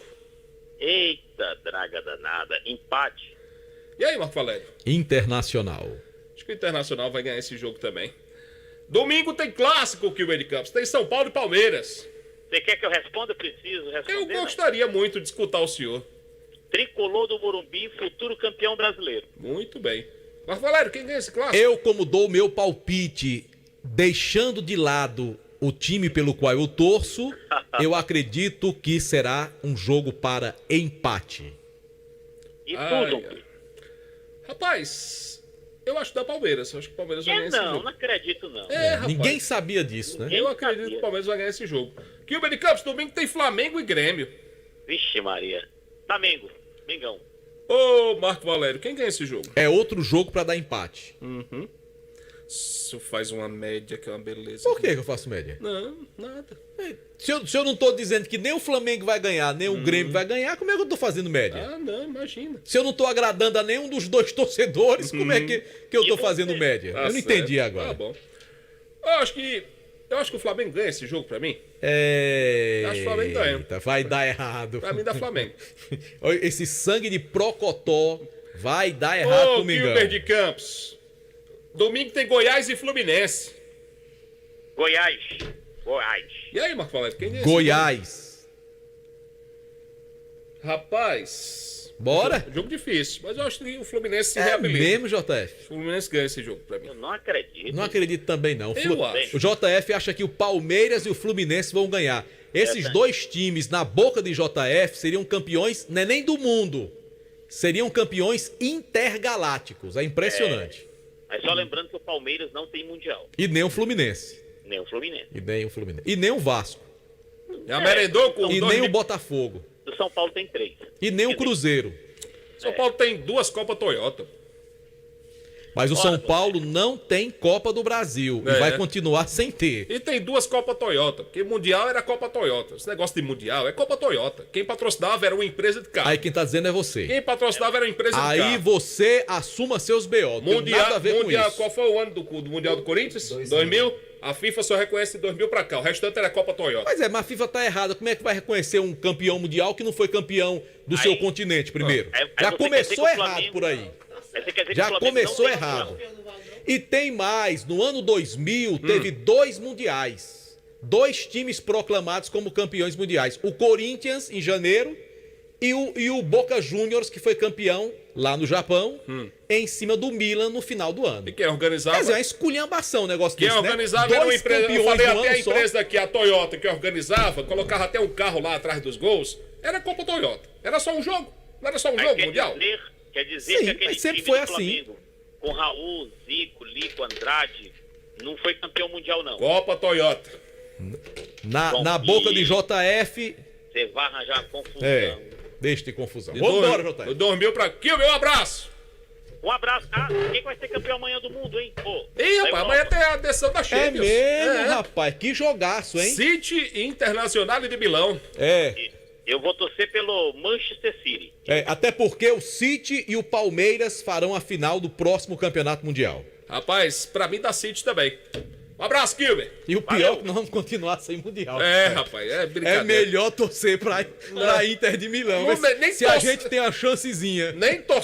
Eita, draga danada. Empate. E aí, Marco Valério? Internacional. Acho que o Internacional vai ganhar esse jogo também. Domingo tem clássico, Quilmer de Campos. Tem São Paulo e Palmeiras. Você quer que eu responda? Eu preciso responder. Eu gostaria muito de escutar o senhor. Tricolor do Morumbi, futuro campeão brasileiro. Muito bem. Mas, Valério, quem ganha esse clássico? Eu, como dou o meu palpite, deixando de lado o time pelo qual eu torço, eu acredito que será um jogo para empate. E tudo. Rapaz, eu acho da Palmeiras. Eu acho que o Palmeiras vai ganhar esse jogo. Não acredito não. Rapaz. Ninguém sabia disso, né? Eu acredito que o Palmeiras vai ganhar esse jogo. Kilber de Campos, domingo tem Flamengo e Grêmio. Vixe Maria. Flamengo, Mengão. Ô, Marco Valério, quem ganha esse jogo? É outro jogo para dar empate. Uhum. Isso faz uma média que é uma beleza. Por que eu faço média? Não, nada. Se eu não tô dizendo que nem o Flamengo vai ganhar, nem o Grêmio vai ganhar, como é que eu tô fazendo média? Ah, não, imagina. Se eu não tô agradando a nenhum dos dois torcedores, como é que eu tô fazendo média? Eu não entendi agora. Tá bom. Eu acho que o Flamengo ganha esse jogo pra mim. Acho que o Flamengo ganha. Vai dar errado. Pra mim dá Flamengo. Esse sangue de procotó vai dar errado pro Mengão. Kilber de Campos. Domingo tem Goiás e Fluminense. Goiás. E aí, Marco Valério, quem ganha? Goiás. Rapaz. Bora? Jogo difícil, mas eu acho que o Fluminense se É reabilita. mesmo, JF? O Fluminense ganha esse jogo pra mim. Eu não acredito. Não acredito também, não. Eu acho. O JF acha que o Palmeiras e o Fluminense vão ganhar. Esses dois times, na boca de JF, seriam campeões, não é nem do mundo. Seriam campeões intergalácticos. É impressionante. Mas só lembrando que o Palmeiras não tem Mundial. E nem o Fluminense. Nem o Fluminense. E nem o Vasco. E nem o Botafogo. O São Paulo tem 3. E nem o Cruzeiro. São Paulo tem 2 Copas Toyota. Mas o São Paulo não tem Copa do Brasil. E vai continuar sem ter. E tem 2 Copas Toyota. Porque Mundial era Copa Toyota. Esse negócio de Mundial é Copa Toyota. Quem patrocinava era uma empresa de carro. Aí quem tá dizendo é você. Quem patrocinava era uma empresa de carro. Aí você assuma seus B.O. Não tem nada a ver com isso. Qual foi o ano do Mundial do Corinthians? 2000? A FIFA só reconhece de 2000 pra cá. O restante era Copa Toyota. Mas mas a FIFA tá errada. Como é que vai reconhecer um campeão mundial que não foi campeão do seu continente primeiro? Já começou errado por aí. Já começou errado. E tem mais. No ano 2000 teve 2 mundiais. 2 times proclamados como campeões mundiais. O Corinthians, em janeiro, e o Boca Juniors, que foi campeão lá no Japão, em cima do Milan no final do ano. E quem organizava? Quer dizer, é uma esculhambação o negócio Quem desse, organizava né? era uma empresa. Eu falei até a só. empresa aqui, a Toyota, que organizava, colocava até um carro lá atrás dos gols. Era Copa Toyota. Era só um jogo. Não era só um jogo mundial. Quer dizer Sim, que aquele mas sempre time foi do assim. Flamengo, com Raul, Zico, Lico, Andrade, não foi campeão mundial, não. Copa Toyota. Na boca de JF. Você vai arranjar confusão. Deixa de confusão. De Vamos embora, JF. Dormiu pra aqui, meu abraço. Um abraço. Quem vai ser campeão amanhã do mundo, hein? Ih, rapaz, amanhã tem a decisão da Champions. Rapaz, que jogaço, hein? City Internacional de Milão. Eu vou torcer pelo Manchester City. Até porque o City e o Palmeiras farão a final do próximo Campeonato Mundial. Rapaz, pra mim dá City também. Um abraço, Kilber. E o pior é que nós vamos continuar sem Mundial. Rapaz, é brincadeira. É melhor torcer pra Inter de Milão. Nem se a gente tem a chancezinha. Nem torcer